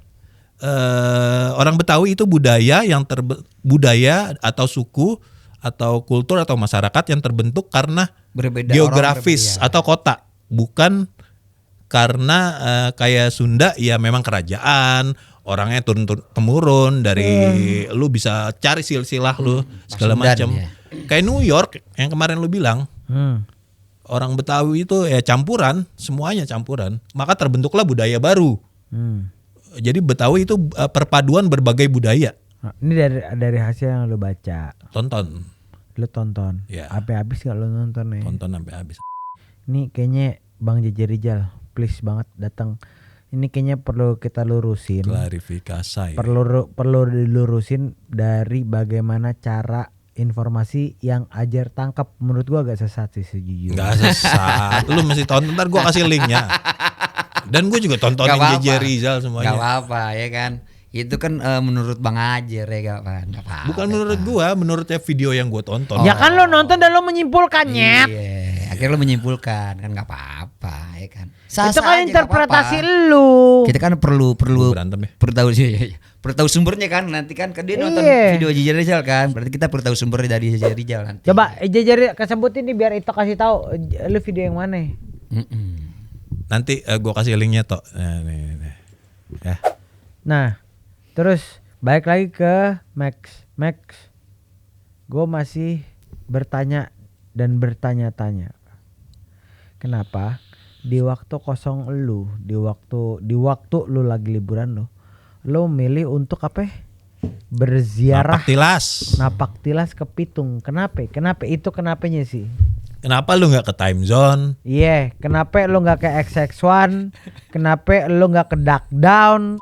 orang Betawi itu budaya budaya atau suku atau kultur atau masyarakat yang terbentuk karena Berbeda, geografis orang berbeda. atau kota, bukan karena kayak Sunda ya memang kerajaan, orangnya turun temurun dari lu bisa cari silsilah lu segala Pasundan, macam. ya. Kayak New York yang kemarin lu bilang. Orang Betawi itu ya campuran, semuanya campuran. Maka terbentuklah budaya baru. Jadi Betawi itu perpaduan berbagai budaya. Nah, ini dari hasil yang lo baca, Tonton, lo tonton, Ya. sampai habis gak lo nonton nih? tonton sampai habis. Ini kayaknya Bang JJ Rizal, please banget datang. Ini kayaknya perlu kita lurusin. Klarifikasi. Perlu dilurusin dari bagaimana cara informasi yang Ajar tangkap. Menurut gua agak sesat sih sejujurnya. Nggak sesat. Lu mesti tonton. Ntar gue kasih linknya. Dan gue juga tontonin Gak apa-apa. JJ Rizal semuanya. Gak apa-apa ya kan. Itu kan menurut Bang Ajer ya gak apa-apa. Bukan menurut gue, menurutnya video yang gue tonton. Ya kan lo nonton dan lo menyimpulkannya. Iya, akhirnya lo menyimpulkan kan nggak apa-apa ya kan. Itu Sah-sah kan aja, nggak interpretasi apa-apa. lu. Kita kan perlu Gua berantem ya. perlu tahu sih, perlu tahu sumbernya kan. Nanti kan dia nonton Iya. video JJ Rizal kan. Berarti kita perlu tahu sumbernya dari JJ Rizal nanti. Coba JJ kesebutin nih biar itu kasih tahu lu video yang mana. Mm-mm. Nanti gue kasih linknya toh. Nah, nih. Ya. Nah, terus balik lagi ke Max. Gue masih bertanya dan bertanya-tanya. Kenapa di waktu kosong lu, di waktu lu lagi liburan lu milih untuk apa? Berziarah Napak napak tilas ke Pitung. Kenapa? Itu kenapanya sih? Kenapa lu nggak ke time zone? Iya, kenapa lu nggak ke XX1? Kenapa lu nggak ke Duck Down?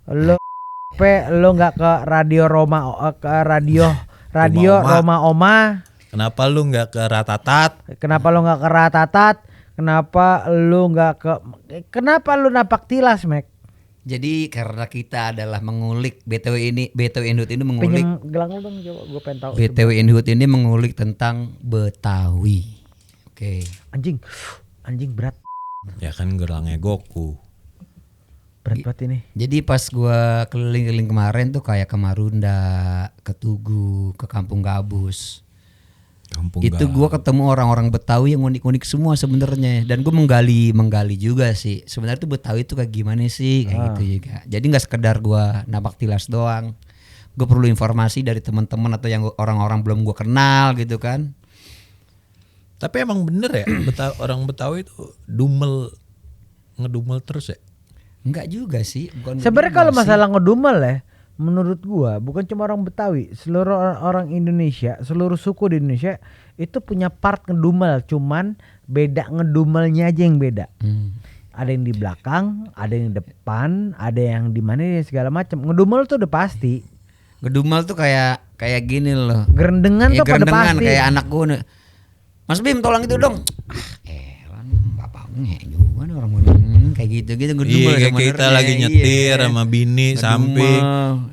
Kenapa lu nggak ke Radio Roma Roma Oma? Kenapa lu nggak ke Ratatat? Kenapa lu nggak ke Ratatat? Kenapa lu napak tilas, Mek? Jadi karena kita adalah mengulik BTW Inhut ini mengulik Pinjem gelang lu dong, coba gue pengen tahu. BTW Inhut ini mengulik tentang Betawi. Oke. Anjing berat Ya kan gelangnya Goku. banget ini. Jadi pas gua keliling-keliling kemarin tuh kayak ke Marunda, ke Tugu, ke Kampung Gabus. Itu gua ketemu orang-orang Betawi yang unik-unik semua sebenarnya, dan gua menggali juga sih. Sebenarnya tuh Betawi itu kayak gimana sih kayak gitu juga. Jadi nggak sekedar gua napak tilas doang. Gue perlu informasi dari teman-teman atau yang orang-orang belum gua kenal gitu kan. Tapi emang bener ya orang Betawi itu ngedumel terus ya. Enggak juga sih. Sebenarnya kalau masalah ngedumel ya, menurut gua bukan cuma orang Betawi, seluruh orang Indonesia, seluruh suku di Indonesia itu punya part ngedumel, cuman beda ngedumelnya aja yang beda. Ada yang di belakang, ada yang di depan, ada yang di mana segala macam. Ngedumel tuh udah pasti. Ngedumel tuh kayak gini loh. Gerendengan tuh pada gerendengan pasti. kayak anak gue nih. Mas Bim tolong itu dong. Bapak juga nih orang kayak gitu ngedumel. Iya kayak sebenarnya. kita lagi nyetir Iya. sama bini Ngedumel, samping.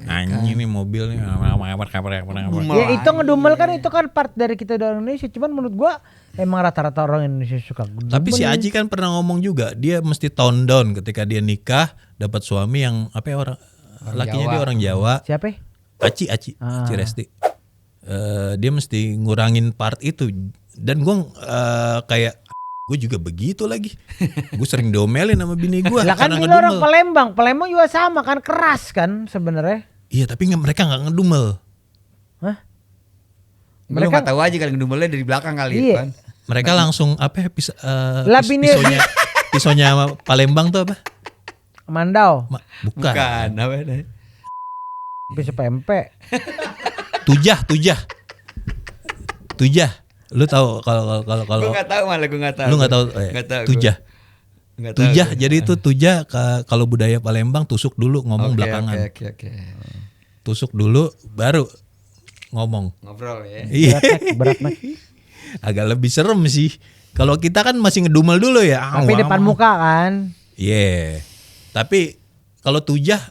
ya Anjing nih mobil nih. Ngedumel Ya itu aja. ngedumel kan itu kan part dari kita dari Indonesia. Cuman menurut gua emang rata-rata orang Indonesia suka ngedumel. Tapi si Aji kan pernah ngomong juga, dia mesti tone down ketika dia nikah dapat suami yang apa ya lakinya Jawa. dia orang Jawa. Siapa? Aci Resti. Dia mesti ngurangin part itu. Dan gue kayak gue juga begitu lagi. Gue sering diomelin sama bini gue. Lah kan bini orang Palembang juga sama kan, keras kan sebenarnya. Iya tapi mereka nggak ngedumel. Hah? Mereka nggak tahu aja kali ngedumelnya dari belakang kali Iya. kan. Mereka langsung apa ya Lah, bini- pisaunya Palembang tuh apa? Mandau, Bukan. apa nih? pisau pempek. Tujah. Lu tahu kalau Gue nggak tahu malah gue nggak tahu. lu nggak tahu Nggak tahu. tujah. Nggak tahu Tujah, gue. jadi itu tujah kalau budaya Palembang tusuk dulu ngomong Oke, belakangan. Oke. Tusuk dulu baru ngomong. Ngobrol ya. Iya. Berat Mek. Agak lebih serem sih. Kalau kita kan masih ngedumel dulu ya. Tapi depan muka kan. Iya. Tapi kalau tujah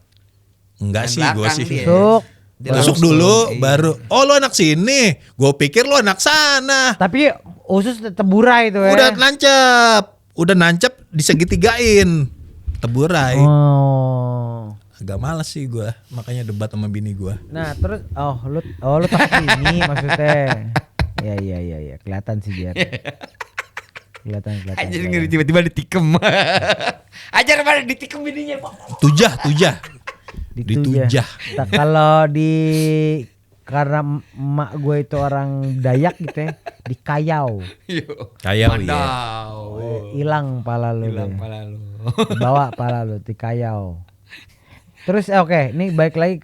enggak sih gue belakang sih. dia. Tusuk. Dia Tusuk langsung, dulu iya. baru. Oh lu anak sini. Gue pikir lu anak sana. Tapi usus tetep burai itu ya. Udah nancep disegitigain. Teburai. Oh. agak malas sih gue, makanya debat sama bini gue. Nah terus lu takut ini maksudnya. Iya kelihatan sih biar. Kelihatan. Anjir ngeri tiba-tiba ditikem. Ajar mana ditikem bininya. Tujah. Ditujah. Nah, kalau karena emak gue itu orang Dayak gitu ya, dikayau. Kayau Mandau. Hilang pala lu. Hilang pala lu. Bawa pala lu dikayau. Terus oke, ini balik lagi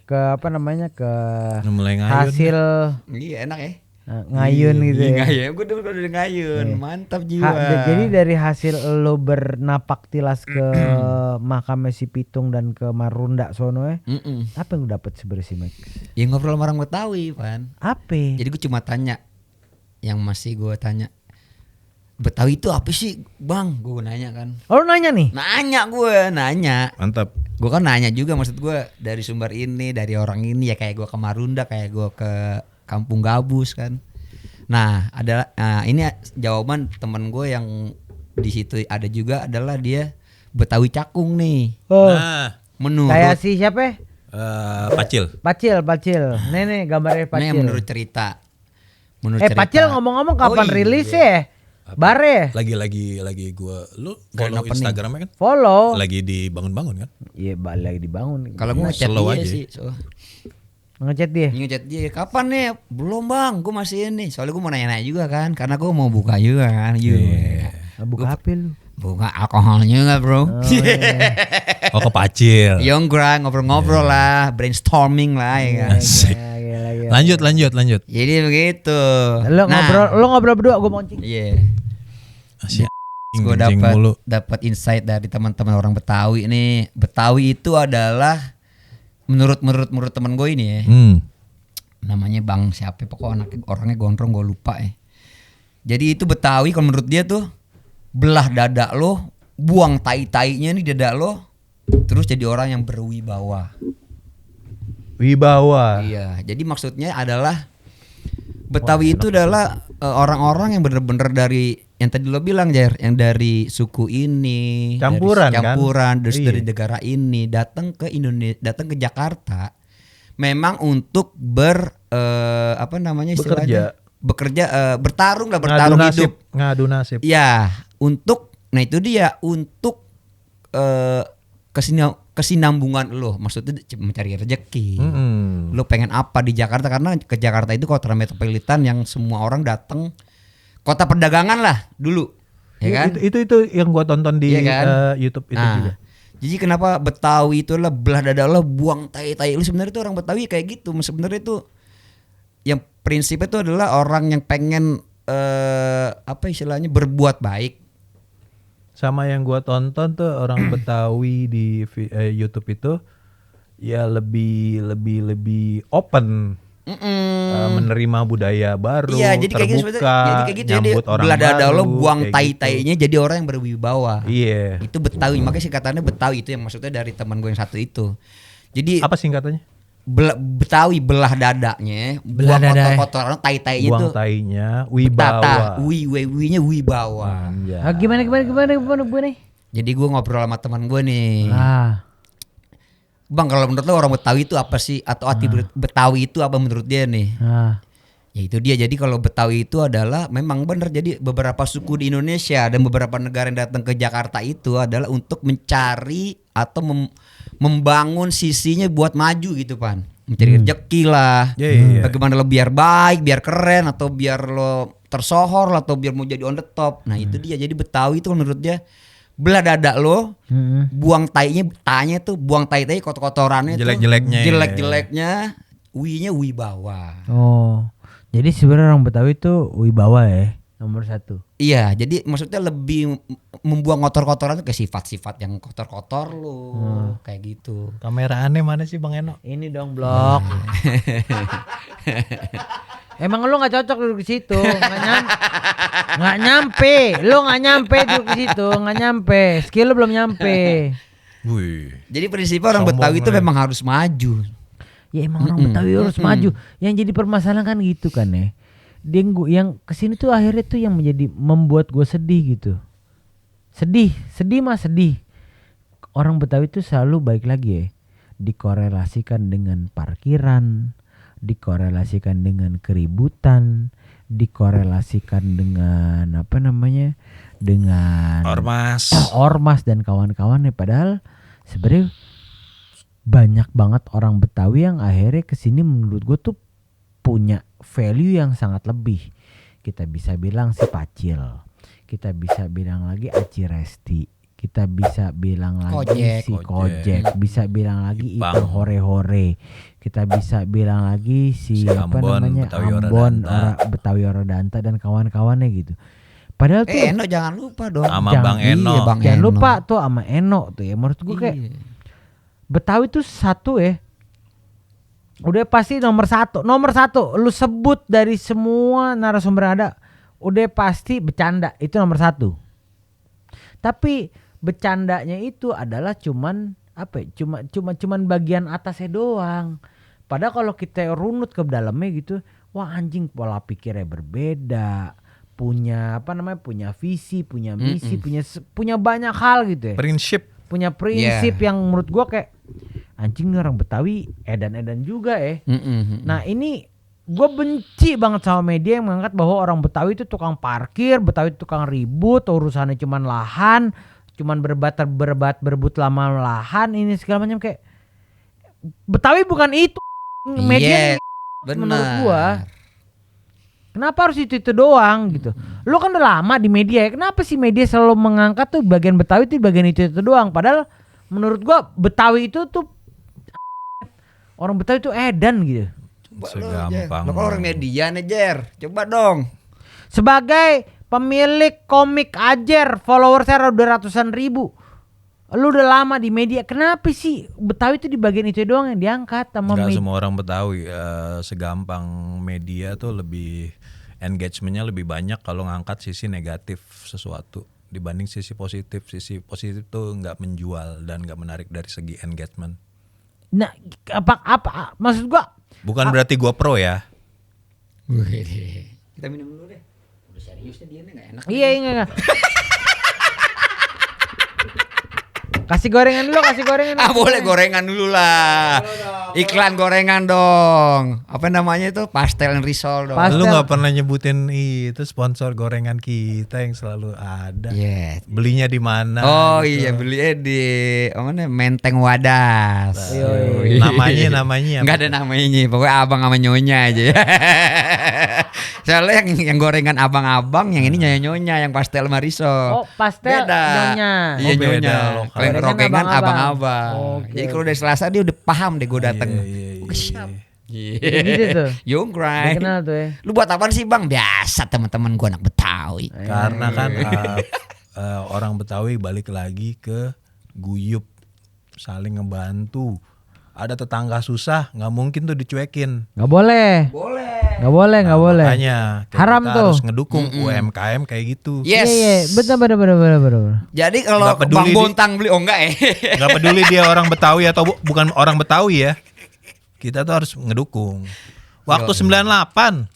ke apa namanya ke mulai ngayun. hasil Iya enak ya. ngayun gitu ya. Ngayun, gue udah ngayun, mantap jiwa. Jadi dari hasil lo bernapak tilas ke makam si Pitung dan ke Marunda sono ya, apa yang lo dapet sebenarnya Max? Ya ngobrol sama orang Betawi, Pan. Apa? Jadi gue cuma tanya, yang masih gue tanya, Betawi itu apa sih, Bang? Gue nanya kan. Oh, lo nanya nih? Nanya. Mantap. Gue kan nanya juga, maksud gue dari sumber ini, dari orang ini ya, kayak gue ke Marunda, kayak gue ke Kampung Gabus kan. Nah, ini jawaban temen gue yang di situ ada juga adalah dia Betawi Cakung nih. Oh. Nah, Menurut Kayak si siapa? Pacil. Pacil. Nih gambarnya Pacil. Ini menurut cerita. Pacil ngomong-ngomong kapan rilis ya? Bare. Lagi gue, lu follow Instagramnya kan? Follow. Lagi dibangun-bangun kan? Iya, lagi dibangun. Kalau gue ngechat slow dia aja. sih. Ngechat dia. Ngechat dia, kapan nih? Belum Bang, gue masih ini. Soalnya gue mau nanya-nanya juga kan, karena gue mau buka juga kan. Buka apa lu? Buka alkoholnya nggak bro? Oh ke Pacil. Yonggrang ngobrol-ngobrol lah, brainstorming lah ya kan. Asik. Lanjut. Jadi begitu. Lo ngobrol berdua, gue mancing. Iya. Asyik. Gue dapat insight dari teman-teman orang Betawi nih. Betawi itu adalah menurut teman gue ini ya. Namanya Bang siapa? Pokoknya orangnya gondrong, gue lupa ya. Jadi itu Betawi kalau menurut dia tuh belah dada lo, buang tai-tainya nih dada lo, terus jadi orang yang berwibawa. Iya, jadi maksudnya adalah Betawi itu adalah orang-orang yang bener-bener dari yang tadi lo bilang Jer, yang dari suku ini, campuran terus dari negara ini datang ke Indonesia, datang ke Jakarta, memang untuk bekerja, bertarung hidup, ngadu nasib. Ya, untuk kesinambungan lo, maksudnya mencari rezeki. Lo pengen apa di Jakarta, karena ke Jakarta itu kota metropolitan yang semua orang datang, kota perdagangan lah dulu, ya kan? Itu yang gua tonton di YouTube itu juga. Jadi kenapa Betawi itu lah belah dada lo, buang tai-tai lo, sebenarnya itu orang Betawi kayak gitu. Sebenarnya itu yang prinsipnya itu adalah orang yang pengen istilahnya berbuat baik. Sama yang gua tonton tuh orang Betawi di YouTube itu ya lebih open, menerima budaya baru, iya, jadi terbuka, kayak gitu, nyambut orang belah dada baru, lo, buang kayak tai-tainya, jadi orang yang berwibawa. Iya. Itu Betawi, makanya singkatannya Betawi, itu yang maksudnya dari teman gue yang satu itu. Jadi apa singkatannya? Betawi belah dadanya, buang kotor-kotoran, tai-tainya buang tuh. Tainya, wibawa. Winya wibawa. Gimana Jadi gue ngobrol sama teman gue nih. Bang, kalau menurut lo orang Betawi itu apa sih? Atau arti Betawi itu apa menurut dia nih? Ya itu dia. Jadi kalau Betawi itu adalah memang benar. Jadi beberapa suku di Indonesia dan beberapa negara yang datang ke Jakarta itu adalah untuk mencari atau membangun sisinya buat maju gitu Pan. Mencari rezeki lah. Bagaimana lo biar baik, biar keren, atau biar lo tersohor lah, atau biar mau jadi on the top. Nah itu dia. Jadi Betawi itu menurut dia belah dada lo, buang tainya tuh, buang tai-tai kotor-kotorannya, jelek-jeleknya, winya wibawa. Oh, jadi sebenarnya orang Betawi itu wibawa ya, nomor satu. Iya, jadi maksudnya lebih membuang kotor-kotoran tuh kayak sifat-sifat yang kotor-kotor lo, kayak gitu. Kamera aneh mana sih Bang Eno? Ini dong blok. Emang lu nggak cocok duduk di situ, nggak nyampe, lu nggak nyampe duduk di situ, nggak nyampe, skill lu belum nyampe. Wih. Jadi prinsipnya orang Betawi itu memang harus maju. Ya emang orang Betawi harus maju. Yang jadi permasalahan kan gitu kan ya. Yang kesini tuh akhirnya tuh yang membuat gue sedih gitu. Sedih. orang Betawi itu selalu baik lagi ya, dikorelasikan dengan parkiran, dikorelasikan dengan keributan, dikorelasikan dengan apa namanya, dengan ormas dan kawan-kawannya. Padahal sebenarnya banyak banget orang Betawi yang akhirnya kesini menurut gue tuh punya value yang sangat lebih. Kita bisa bilang si Pacil, kita bisa bilang lagi Aci Resti, kita bisa bilang lagi si Kojek, bisa bilang lagi Ipang Hore-Hore, kita bisa bilang lagi si apa namanya Ambon, Betawi Orodanta dan kawan-kawannya gitu. Padahal tuh Eno jangan lupa dong. Sama Bang Eno. Jangan lupa tuh sama Eno tuh ya. Menurut gue kayak Betawi tuh satu ya. Udah pasti nomor satu. Lu sebut dari semua narasumber yang ada, udah pasti bercanda. Itu nomor satu. Tapi bercandanya itu adalah cuman apa ya? Cuman bagian atasnya doang. Padahal kalau kita runut ke dalamnya gitu, wah anjing pola pikirnya berbeda, punya apa namanya, punya visi, punya misi, punya banyak hal gitu ya. Punya prinsip yang menurut gua kayak anjing nih orang Betawi edan-edan juga ya. Nah ini gue benci banget sama media yang mengangkat bahwa orang Betawi itu tukang parkir, Betawi itu tukang ribut, urusannya cuman lahan, cuman berebut lama lahan, ini segala macam. Kayak Betawi bukan itu media menurut gua. Kenapa harus itu doang gitu? Lu kan udah lama di media ya, kenapa sih media selalu mengangkat tuh bagian Betawi tuh bagian itu doang? Padahal menurut gua Betawi itu tuh orang Betawi tuh edan gitu. Segampang. Lo kalau orang media nih Jer, coba dong. Sebagai pemilik komik Ajer, followersnya udah ratusan ribu. Lu udah lama di media, kenapa sih Betawi itu di bagian itu doang yang diangkat sama media? Gak semua orang Betawi segampang media tuh lebih engagementnya lebih banyak kalau ngangkat sisi negatif sesuatu dibanding sisi positif. Sisi positif tuh nggak menjual dan nggak menarik dari segi engagement. Nah, apa maksud gua? Bukan berarti gua pro ya. Kita minum dulu deh. Udah seriusnya dia nih nggak enak. Iya enggak. Kasih gorengan dulu. Boleh gorengan dulu lah. Iklan gorengan dong. Apa namanya itu? Pastel and risol dong. Lu nggak pernah nyebutin itu sponsor gorengan kita yang selalu ada. Belinya di mana? Oh gitu. Iya, belinya di mana? Menteng Wadas. Namanya nggak ada namanya. Pokoknya abang sama nyonya aja. Soalnya yang gorengan abang-abang, yang ini nyonya-nyonya, yang pastel sama risol. Oh, pastel beda. Nyonya. Iya, nyonya. Kalau yang gorengan abang-abang. Okay. Jadi kalau udah Selasa dia udah paham deh gue dateng. Siap. Gitu tuh. Yungkrai. Kenal tuh ya. Lu buat apaan sih Bang? Biasa teman-teman gue anak Betawi. Karena kan orang Betawi balik lagi ke guyup, saling ngebantu. Ada tetangga susah, nggak mungkin tuh dicuekin. Nggak boleh. Nggak boleh. Makanya haram kita tuh. harus ngedukung UMKM kayak gitu. Yes. Iya. Bener. Jadi kalau Bang Bontang beli, enggak ya? Nggak peduli dia orang Betawi atau bukan orang Betawi ya. Kita tuh harus ngedukung. Waktu 98.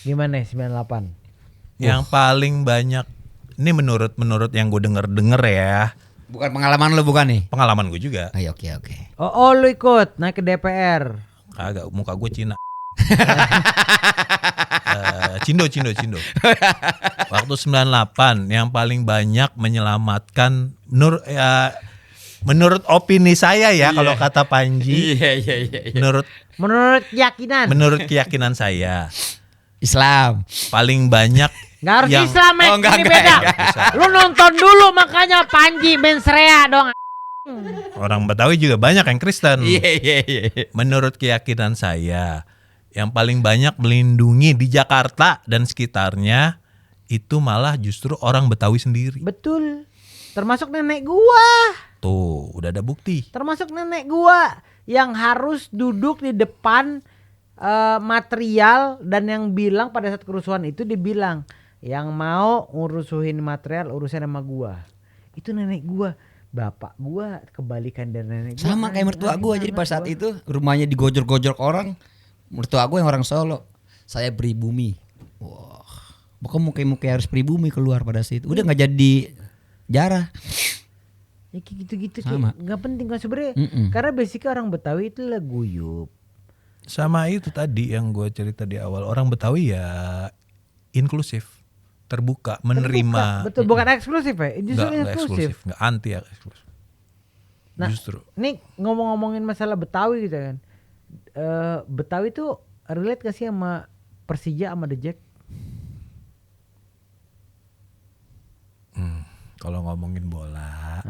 Gimana 98? Yang paling banyak, ini menurut yang gue denger ya. Bukan pengalaman lu bukan nih? Pengalaman gue juga. Ayo, oke. Oh lu ikut naik ke DPR. Kagak, muka gue Cina. Cindo. Waktu 98 yang paling banyak menyelamatkan menurut opini saya ya, kalau kata Panji. Iya. Menurut keyakinan saya. Islam. Paling banyak. Nggak harus Islam ya, ini beda. Lu nonton dulu makanya Panji Bensrea dong. Orang Betawi juga banyak yang Kristen. Iya. Menurut keyakinan saya, yang paling banyak melindungi di Jakarta dan sekitarnya itu malah justru orang Betawi sendiri. Betul. Termasuk nenek gua. Tuh, udah ada bukti. Termasuk nenek gua yang harus duduk di depan material, dan yang bilang pada saat kerusuhan itu dibilang, yang mau ngurusuhin material urusan sama gua. Itu nenek gua. Bapak gua kebalikan dari nenek gua. Sama kayak mertua gua. Jadi pas saat itu rumahnya digojol-gojol orang. Mertua gua yang orang Solo. Saya pribumi. Wah. Pokoknya muka harus pribumi keluar pada saat itu. Udah enggak jadi jarah. Ya kayak gitu-gitu Sama. kayak nggak penting kan sebenarnya. Karena basicnya orang Betawi itu lah guyup. Sama itu tadi yang gue cerita di awal, orang Betawi ya inklusif, terbuka, menerima. Betul, bukan eksklusif ya, justru Nggak inklusif. nggak anti ya eksklusif. Nah, Justru. nih ngomongin masalah Betawi gitu kan. Betawi tuh relate gak sih sama Persija sama The Jack? Kalau ngomongin bola,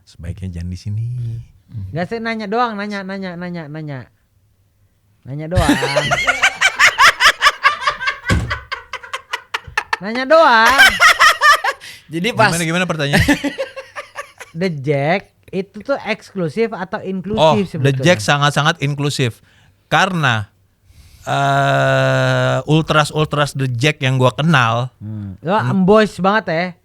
sebaiknya jangan di sini. Gak sih nanya doang, nanya doang. Nanya doang. Jadi pas Gimana pertanyaannya? The Jack itu tuh eksklusif atau Oh, inklusif The sebetulnya? Jack sangat-sangat inklusif karena ultras The Jack yang gua kenal Lo boys banget ya.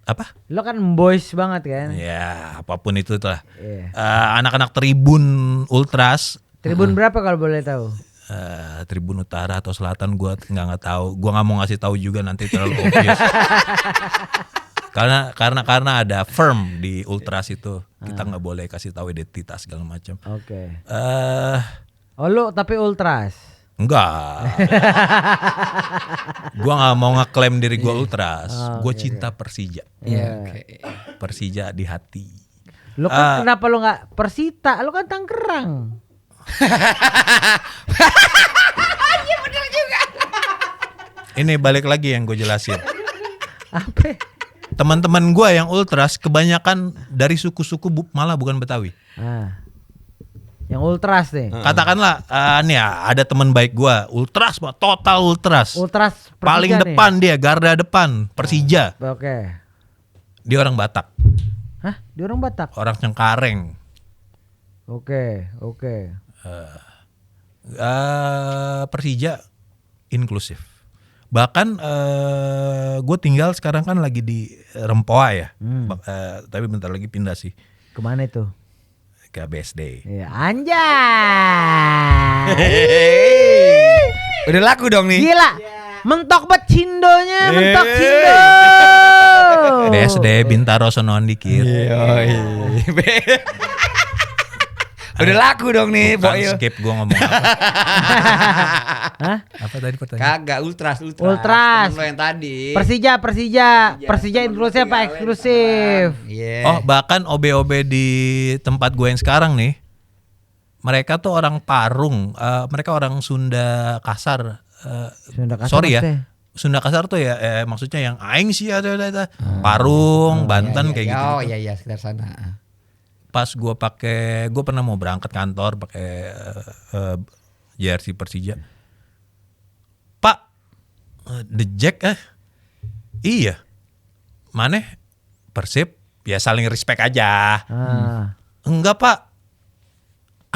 apa? Lo kan boys banget kan. Ya apapun itu lah. Iya. Anak-anak Tribun Ultras, Tribun berapa kalau boleh tahu? Tribun Utara atau Selatan gua nggak tahu. Gua nggak mau ngasih tahu juga nanti terlalu obvious. karena ada firm di Ultras itu kita nggak boleh kasih tahu identitas segala macam. Oke. Eh Oh lo tapi ultras. Enggak. Gua nggak mau ngeklaim diri gua Ultras. Gua cinta Persija. Iya. Persija di hati. Lo kan kenapa lo nggak Persita? Lo kan Tangerang. Ini balik lagi yang gue jelasin. Apa? Teman-teman gua yang Ultras kebanyakan dari suku-suku malah bukan Betawi. Yang ultras nih. Katakanlah nih ya, ada teman baik gua Ultras, total Ultras. Ultras Persija Paling nih. depan dia, garda depan Persija. Oke. Dia orang Batak, Hah? Dia orang Batak. orang Cengkareng. Oke. Persija inklusif. Bahkan gue tinggal sekarang kan lagi di Rempoa ya, tapi bentar lagi pindah sih Kemana itu? ke BSD. Ya, anjay. udah laku dong nih. Gila. Mentok bet cindonya, mentok cindo. BSD Bintaro sonoan dikit. Udah laku dong nih, Bukan, Boyo. skip gue ngomong apa. Hah? Apa tadi pertanyaan? Kagak ultras. Ultras. Temen lo yang tadi. Persija inklusif apa eksklusif? Iya. Oh bahkan OB-OB di tempat gue yang sekarang nih, mereka tuh orang Parung, mereka orang Sunda kasar. Sunda kasar Sorry ya, maksudnya? Sunda kasar tuh ya maksudnya yang aing sih ada Parung, Banten kayak gitu. Oh iya sekitar sana. Pas gue pernah mau berangkat kantor pakai jersey Persija. Pak, The Jack iya. Maneh Persib ya saling respect aja. Enggak Pak,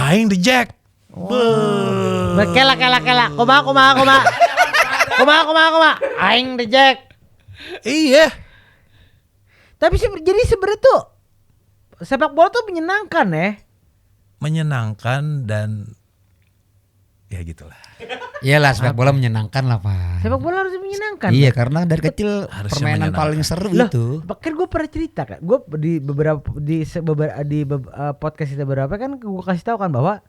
aing The Jack. Kela. Kuma. Aing The Jack. Iya. Tapi jadi sebenarnya tuh sepak bola tuh menyenangkan ya. Menyenangkan dan ya gitulah. Iyalah sepak bola menyenangkan lah Pak. Sepak bola harus menyenangkan. Iya karena dari kecil Harusnya permainan menyenangkan. paling seru Loh, itu. Bahkan gue pernah cerita kan, gue di beberapa podcast kita beberapa kan gue kasih tahu kan bahwa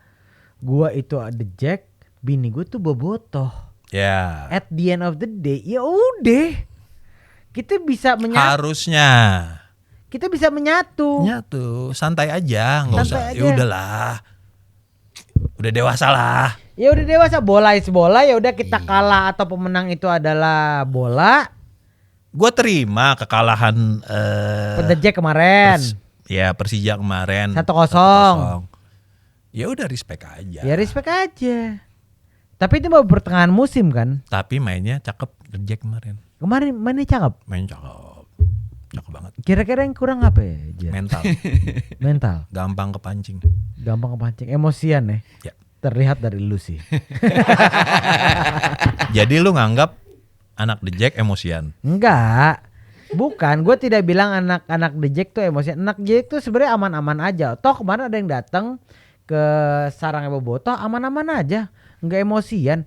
gue itu ada Jack, bini gue tuh bobotoh. Ya. At the end of the day, ya udah kita bisa kita bisa menyatu. Nyatu, santai aja, nggak Santai usah. aja. Ya udahlah, udah dewasa lah. Ya udah dewasa, bola is bola, ya udah kita kalah atau pemenang itu adalah bola. Gue terima kekalahan The Jack kemarin. Persija kemarin 1-0. 1-0. Ya udah respect aja. Ya respect aja. Tapi itu baru pertengahan musim kan. Tapi mainnya cakep The Jack kemarin. Kemarin mainnya cakep. Main cakep banget. Kira-kira yang kurang apa ya? Jar? Mental, Mental. gampang kepancing. Gampang kepancing, emosian ya. Ya. Terlihat dari lu sih. Jadi lu nganggap anak The Jack emosian? Enggak. Bukan, gue tidak bilang anak-anak The Jack tuh emosian. Anak Jack tuh sebenarnya aman-aman aja. Toh kemarin ada yang datang ke sarangnya Bobotoh aman-aman aja, nggak emosian.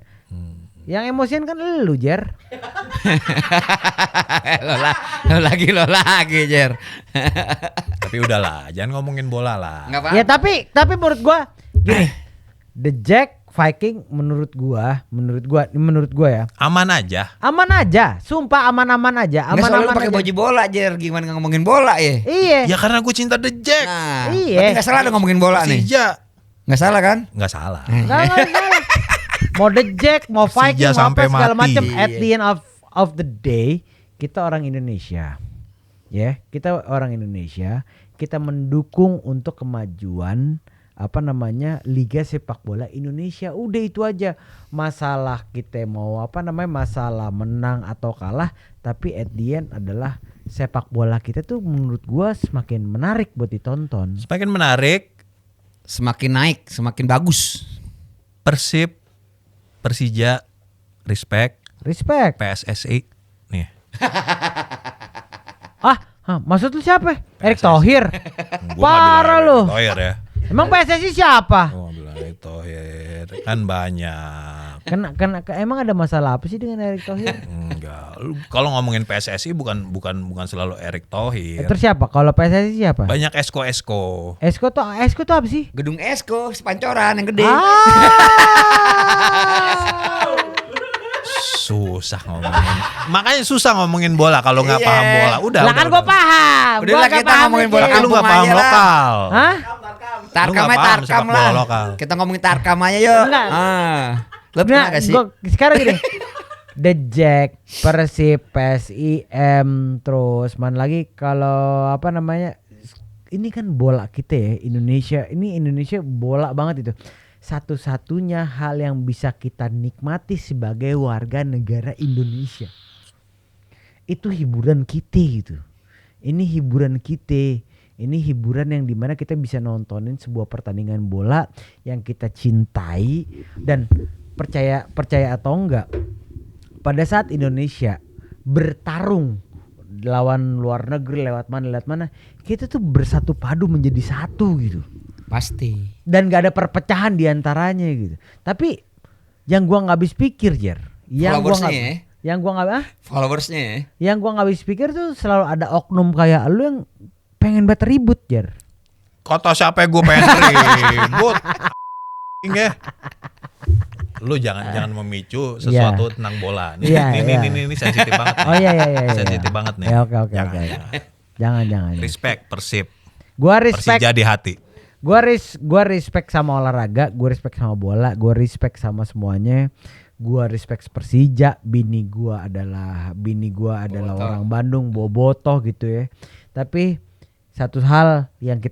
Yang emosian kan lu, Jer. lo lagi Jer. Tapi udahlah, jangan ngomongin bola lah. Nggak Ya tapi menurut gua gini. The Jack Viking menurut gua ya. Aman aja. Aman aja, sumpah aman-aman aja. Nggak selalu Aman-aman pakai aja. baju bola Jer. Gimana nggak ngomongin bola ya? Iya. Ya karena gue cinta The Jack. Nah, Iya. berarti nggak salah ada ngomongin bola nih. Persija. Nggak salah kan? Nggak salah. Nggak salah. Mau The Jack, mau Persija Viking, mau sampai apa segala mati. macam. At the end of the day, kita orang Indonesia. Ya, kita orang Indonesia. Kita mendukung untuk kemajuan Liga Sepak Bola Indonesia. Udah itu aja. Masalah kita mau masalah menang atau kalah, tapi at the end adalah sepak bola kita tuh menurut gua semakin menarik buat ditonton. Semakin menarik. Semakin naik, semakin bagus. Persib, Persija, respect. PSSI nih. Maksud lu siapa? Erick PSSI. Thohir. Parah lu. Thohir ya. Emang PSSI siapa? Oh, bilang Erick Thohir kan banyak. Emang ada masalah apa sih dengan Erick Thohir? Enggak. Kalau ngomongin PSSI bukan selalu Erick Thohir. Terus siapa? Kalau PSSI siapa? Banyak esko. Esko tuh apa sih? Gedung Esko, sepancoran yang gede. Susah ngomongin. Makanya susah ngomongin bola kalau nggak Iya. paham bola. Udah. Lah kan gua paham. Udah Gua lah, nggak kita paham ngomongin dikit. bola Lu nggak paham aja lah. lokal. Hah? Tarkam nggak aja paham Tarkam sepak bola lah. lokal. Kita ngomongin Tarkam aja yuk. Enggak. Lo pernah gak sih? Sekarang gini. The Jack, Persib, PSIM, terus mana lagi kalau ini kan bola kita ya Indonesia. Ini Indonesia bola banget itu. Satu-satunya hal yang bisa kita nikmati sebagai warga negara Indonesia itu hiburan kita gitu. Ini hiburan kita. Ini hiburan yang dimana kita bisa nontonin sebuah pertandingan bola yang kita cintai. Dan percaya atau enggak, pada saat Indonesia bertarung lawan luar negeri lewat mana, kita tuh bersatu padu menjadi satu gitu. Pasti. Dan gak ada perpecahan diantaranya gitu. Tapi yang gua nggak habis pikir, Jer. Followersnya Followersnya ya. Yang gua nggak habis pikir tuh selalu ada oknum kayak lu yang pengen banget ribut, Jer. Kata siapa gue pengen ribut. Ya. Lu jangan memicu sesuatu tentang bola. Ini sensitif banget. Oh iya. Sensitif banget nih. Ya, oke. Jangan. Respect Persib. Gua respect. Persija di hati. Gua respect sama olahraga, gua respect sama bola, gua respect sama semuanya. Gua respect Persija, bini gua adalah Bobotoh. orang Bandung, bobotoh gitu ya. Tapi satu hal yang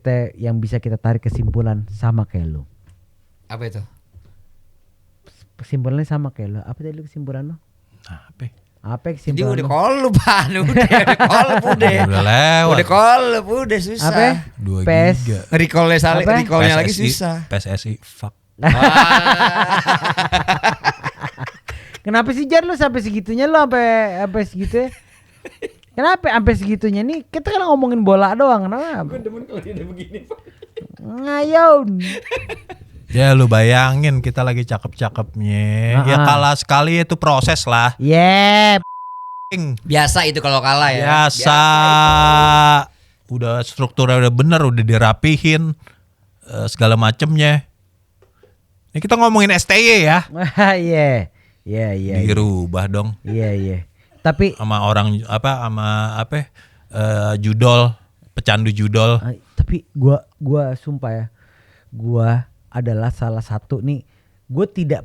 bisa kita tarik kesimpulan sama kayak lu. Apa itu? Kesimpulannya sama kayak lu. Apa tadi lu kesimpulan lu? Apa Jadi kesimpulan udah lu? kolup Pan, udah kolup udah. Udah lewat. Udah kolup udah susah. Apa? 2 PES. giga. Recall-nya Apa? recall-nya lagi susah. PSSI fuck. Kenapa sih Jar lu sampai segitunya lu sampai segitu ya? Kenapa sampai segitunya nih? Kita kan ngomongin bola doang, kenapa? Gue demen kalau dia udah begini. Ngayon. Ya lu bayangin kita lagi cakep-cakepnya. Ya kalah sekali itu proses lah. Yep. Biasa itu kalau kalah ya. Biasa. Udah strukturnya udah bener, udah dirapihin segala macemnya. Ini kita ngomongin STY ya. Iya. Dirubah dong Iya. Tapi sama orang judol, pecandu judol. tapi gua sumpah ya. Gua adalah salah satu nih, gue tidak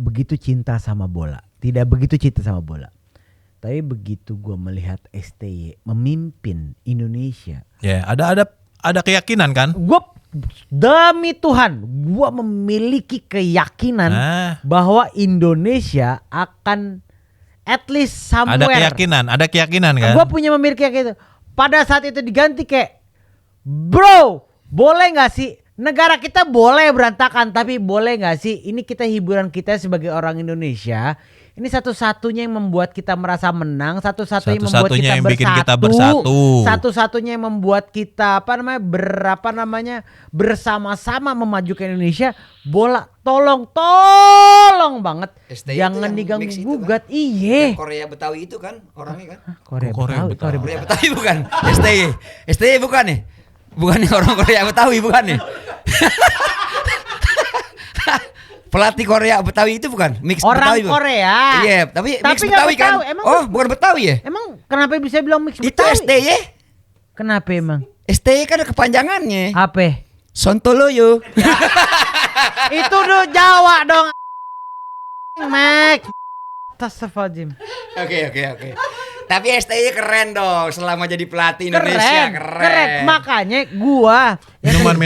begitu cinta sama bola. Tapi begitu gue melihat STY memimpin Indonesia, Ya, ada keyakinan kan? gue demi Tuhan, gue memiliki keyakinan bahwa Indonesia akan at least somewhere. Ada keyakinan kan? Gue punya memiliki keyakinan. Pada saat itu diganti kayak, bro, boleh nggak sih? Negara kita boleh berantakan, tapi boleh gak sih ini kita hiburan kita sebagai orang Indonesia, Ini satu-satunya yang membuat kita merasa menang, satu-satunya yang membuat Satu-satunya kita yang bersatu, bikin kita bersatu. satu-satunya yang membuat kita bersama-sama memajukan Indonesia. Bola, tolong banget, STY jangan itu yang mix diganggu itu gugat. kan? Iya. Yang Korea Betawi itu kan orangnya kan? Korea Korea Betawi, Betawi. Korea Korea Betawi bukan? STY bukan nih? Bukan nih orang Korea Betawi bukan nih? Pelatih Korea Betawi itu bukan? Mix Orang Betawi bukan? Korea. Iya, tapi mix nggak Betawi kan? Emang, Oh, bukan Betawi ya? emang kenapa bisa bilang mix Itu Betawi? STY. Kenapa emang? STY kan ada kepanjangannya. Apa? Sontoloyo. Itu udah Jawa dong. Max. Astagfirullahaladzim. Oke. Tapi STY keren dong selama jadi pelatih Indonesia keren. Makanya gua Minuman.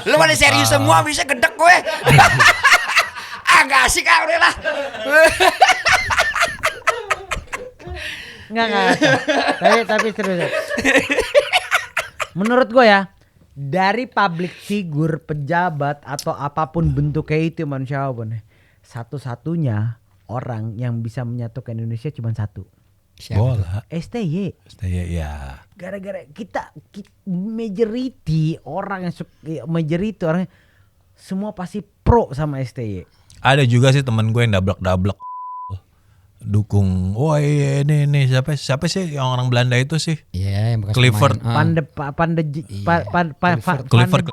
Lu pada serius semua bisa gedek gue. Gak asik udah lah. Enggak. Tapi serius. Menurut gue ya, dari public figure, pejabat atau apapun bentuknya itu manusia apapun, satu-satunya orang yang bisa menyatukan Indonesia cuma satu. Bola. STY. Ya. Gara-gara kita majority orang yang majority orang semua pasti pro sama STY. Ada juga sih temen gue yang dablek dukung. Oh iya ini siapa sih yang orang Belanda itu sih? Iya, yang bekas Clifford. Clifford.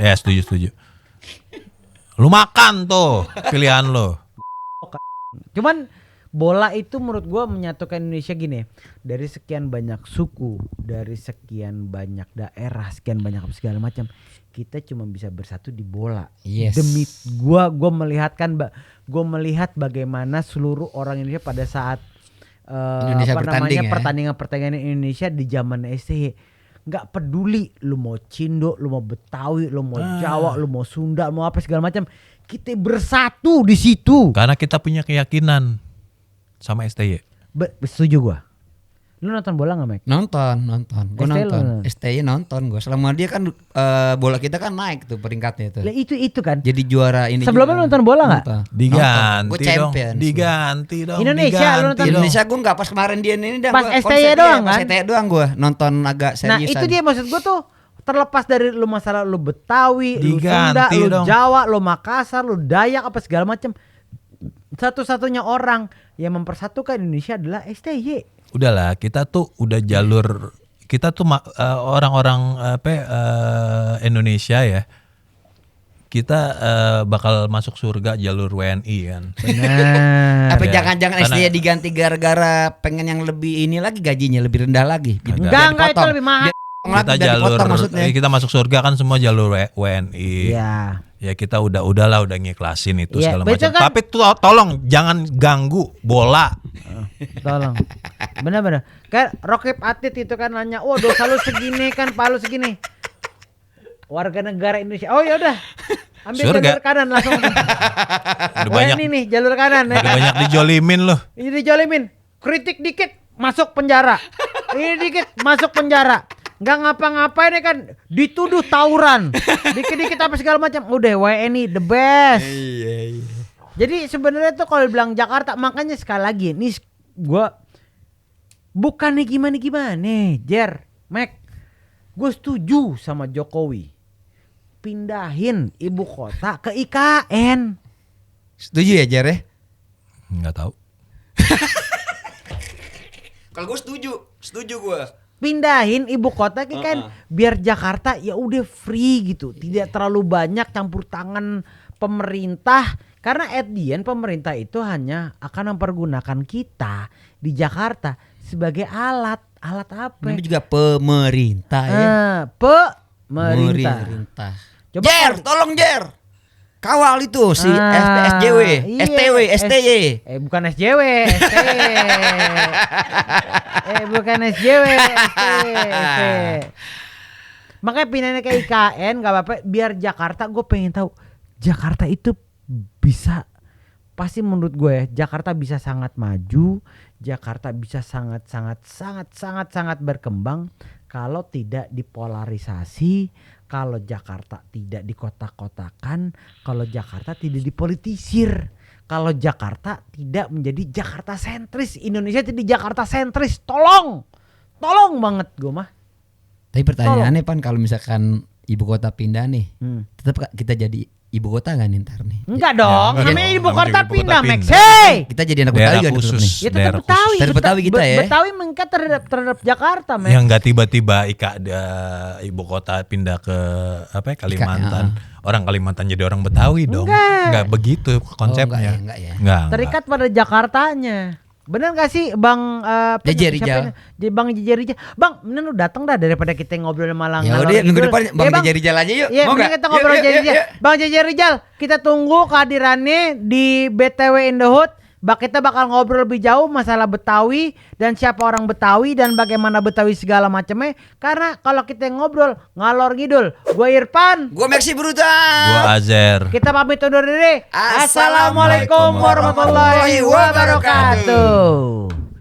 Ya setuju. Lu makan tuh pilihan lo. Cuman bola itu menurut gua menyatukan Indonesia gini. Dari sekian banyak suku, dari sekian banyak daerah, sekian banyak segala macam, kita cuma bisa bersatu di bola. Yes. Demi gua melihat bagaimana seluruh orang Indonesia pada saat Indonesia pertandingan Indonesia di zaman STY. Nggak peduli lu mau Cindo, lu mau Betawi, lu mau Jawa, lu mau Sunda, mau apa segala macam, kita bersatu di situ. Karena kita punya keyakinan sama STY. Setuju gua. Lu nonton bola nggak, Mek? Nonton. Gue STY nonton. lu? STY nonton gue. Selama dia kan bola kita kan naik tuh peringkatnya tuh. Lah itu kan. Jadi juara ini. Sebelumnya lu nonton bola nggak? Diganti Gue dong. champion. Diganti dong. Indonesia, lu nonton Indonesia gue nggak pas kemarin dia ini dah. Pas gua STY konsepnya doang pas kan? STY doang gue nonton agak seriusan. Nah itu dia maksud gua tuh, terlepas dari lu masalah lu Betawi, lu Diganti Sunda, lu dong. Jawa, lu Makassar, lu Dayak apa segala macam, satu-satunya orang yang mempersatukan Indonesia adalah STY. Udahlah, kita tuh udah jalur, kita tuh orang-orang Indonesia ya. Kita bakal masuk surga jalur WNI kan. Benar. Apa Ya, jangan-jangan karena- STY diganti gara-gara pengen yang lebih ini lagi gajinya lebih rendah lagi. Enggak itu lebih mahal. Kita jalur, kita masuk surga kan semua jalur WNI. Iya. Ya kita udahlah ngiklasin itu Iya, segala betul macam. kan? Tapi tolong jangan ganggu bola. Tolong. Benar-benar. Kayak Rocket Atit itu kan nanya, "Oh, dosa lu segini kan, palu segini." Warga negara Indonesia. Oh ya udah. Ambil Surga. jalur kanan langsung. Udah Wah, banyak, ini nih jalur kanan. udah banyak dijolimin loh. Ini dijolimin. Kritik dikit masuk penjara. Ini dikit masuk penjara. Nggak ngapa-ngapain ya kan, dituduh tawuran. Dikit-dikit apa segala macam. Udah WNI the best. Iya. Jadi sebenarnya tuh kalau bilang Jakarta, makanya sekali lagi nih gua bukannya gimana-gimana, Jer, Mac. Gue setuju sama Jokowi. Pindahin ibu kota ke IKN. Setuju ya Jer ya? Nggak tahu. Kalau gue setuju gue. Pindahin ibu kota ke IKN biar Jakarta ya udah free gitu. Tidak terlalu banyak campur tangan pemerintah. Karena at the end pemerintah itu hanya akan mempergunakan kita di Jakarta sebagai alat. Alat apa? Ini juga pemerintah ya. Pemerintah. Coba Jer, tolong Jer. Kawal itu si SJW, iya, STW, STY. Bukan SJW, STY. Bukan SJW, STY. Makanya pindahnya ke IKN gak apa-apa. Biar Jakarta, gue pengen tahu Jakarta itu bisa, pasti menurut gue ya, Jakarta bisa sangat maju, Jakarta bisa sangat berkembang kalau tidak dipolarisasi, kalau Jakarta tidak dikotak-kotakan, kalau Jakarta tidak dipolitisir, kalau Jakarta tidak menjadi Jakarta sentris, Indonesia jadi Jakarta sentris. Tolong banget gue mah. Tapi pertanyaannya Pan, kalau misalkan ibu kota pindah nih, tetap kita jadi ibu kota nggak nih ntar nih? Enggak dong, Ya, namanya ibu namanya kota ibu kota pindah, pindah. Max. Hey! Kita jadi anak Betawi Daerah kan tetap khusus. nih. Ya tetap Daerah Betawi. Dari Betawi kita ya. Betawi mengikat terhadap Jakarta, Max. Yang nggak tiba-tiba ibu kota pindah ke Kalimantan. Orang Kalimantan jadi orang Betawi dong. Nggak begitu konsepnya. enggak ya. Nggak. Terikat pada Jakartanya. Bener gak sih Bang Jeje Rijal. Bang Jeje Rijal. Bang, mending lu datang dah daripada kita ngobrol malang. Ya udah minggu depan Bang Jeje Rijal aja yuk. Iya, Mau mending nggak? kita ngobrol Yuk, Jeje yuk, Rijal. yuk. Bang Jeje Rijal, kita tunggu kehadirannya di BTW in the Hood. Kita bakal ngobrol lebih jauh masalah Betawi dan siapa orang Betawi dan bagaimana Betawi segala macamnya. Karena kalau kita ngobrol ngalor ngidul, gue Irfan, Gue Maxi Brutal. Gua Azer. kita pamit undur diri. Assalamualaikum Assalamualaikum warahmatullahi wabarakatuh.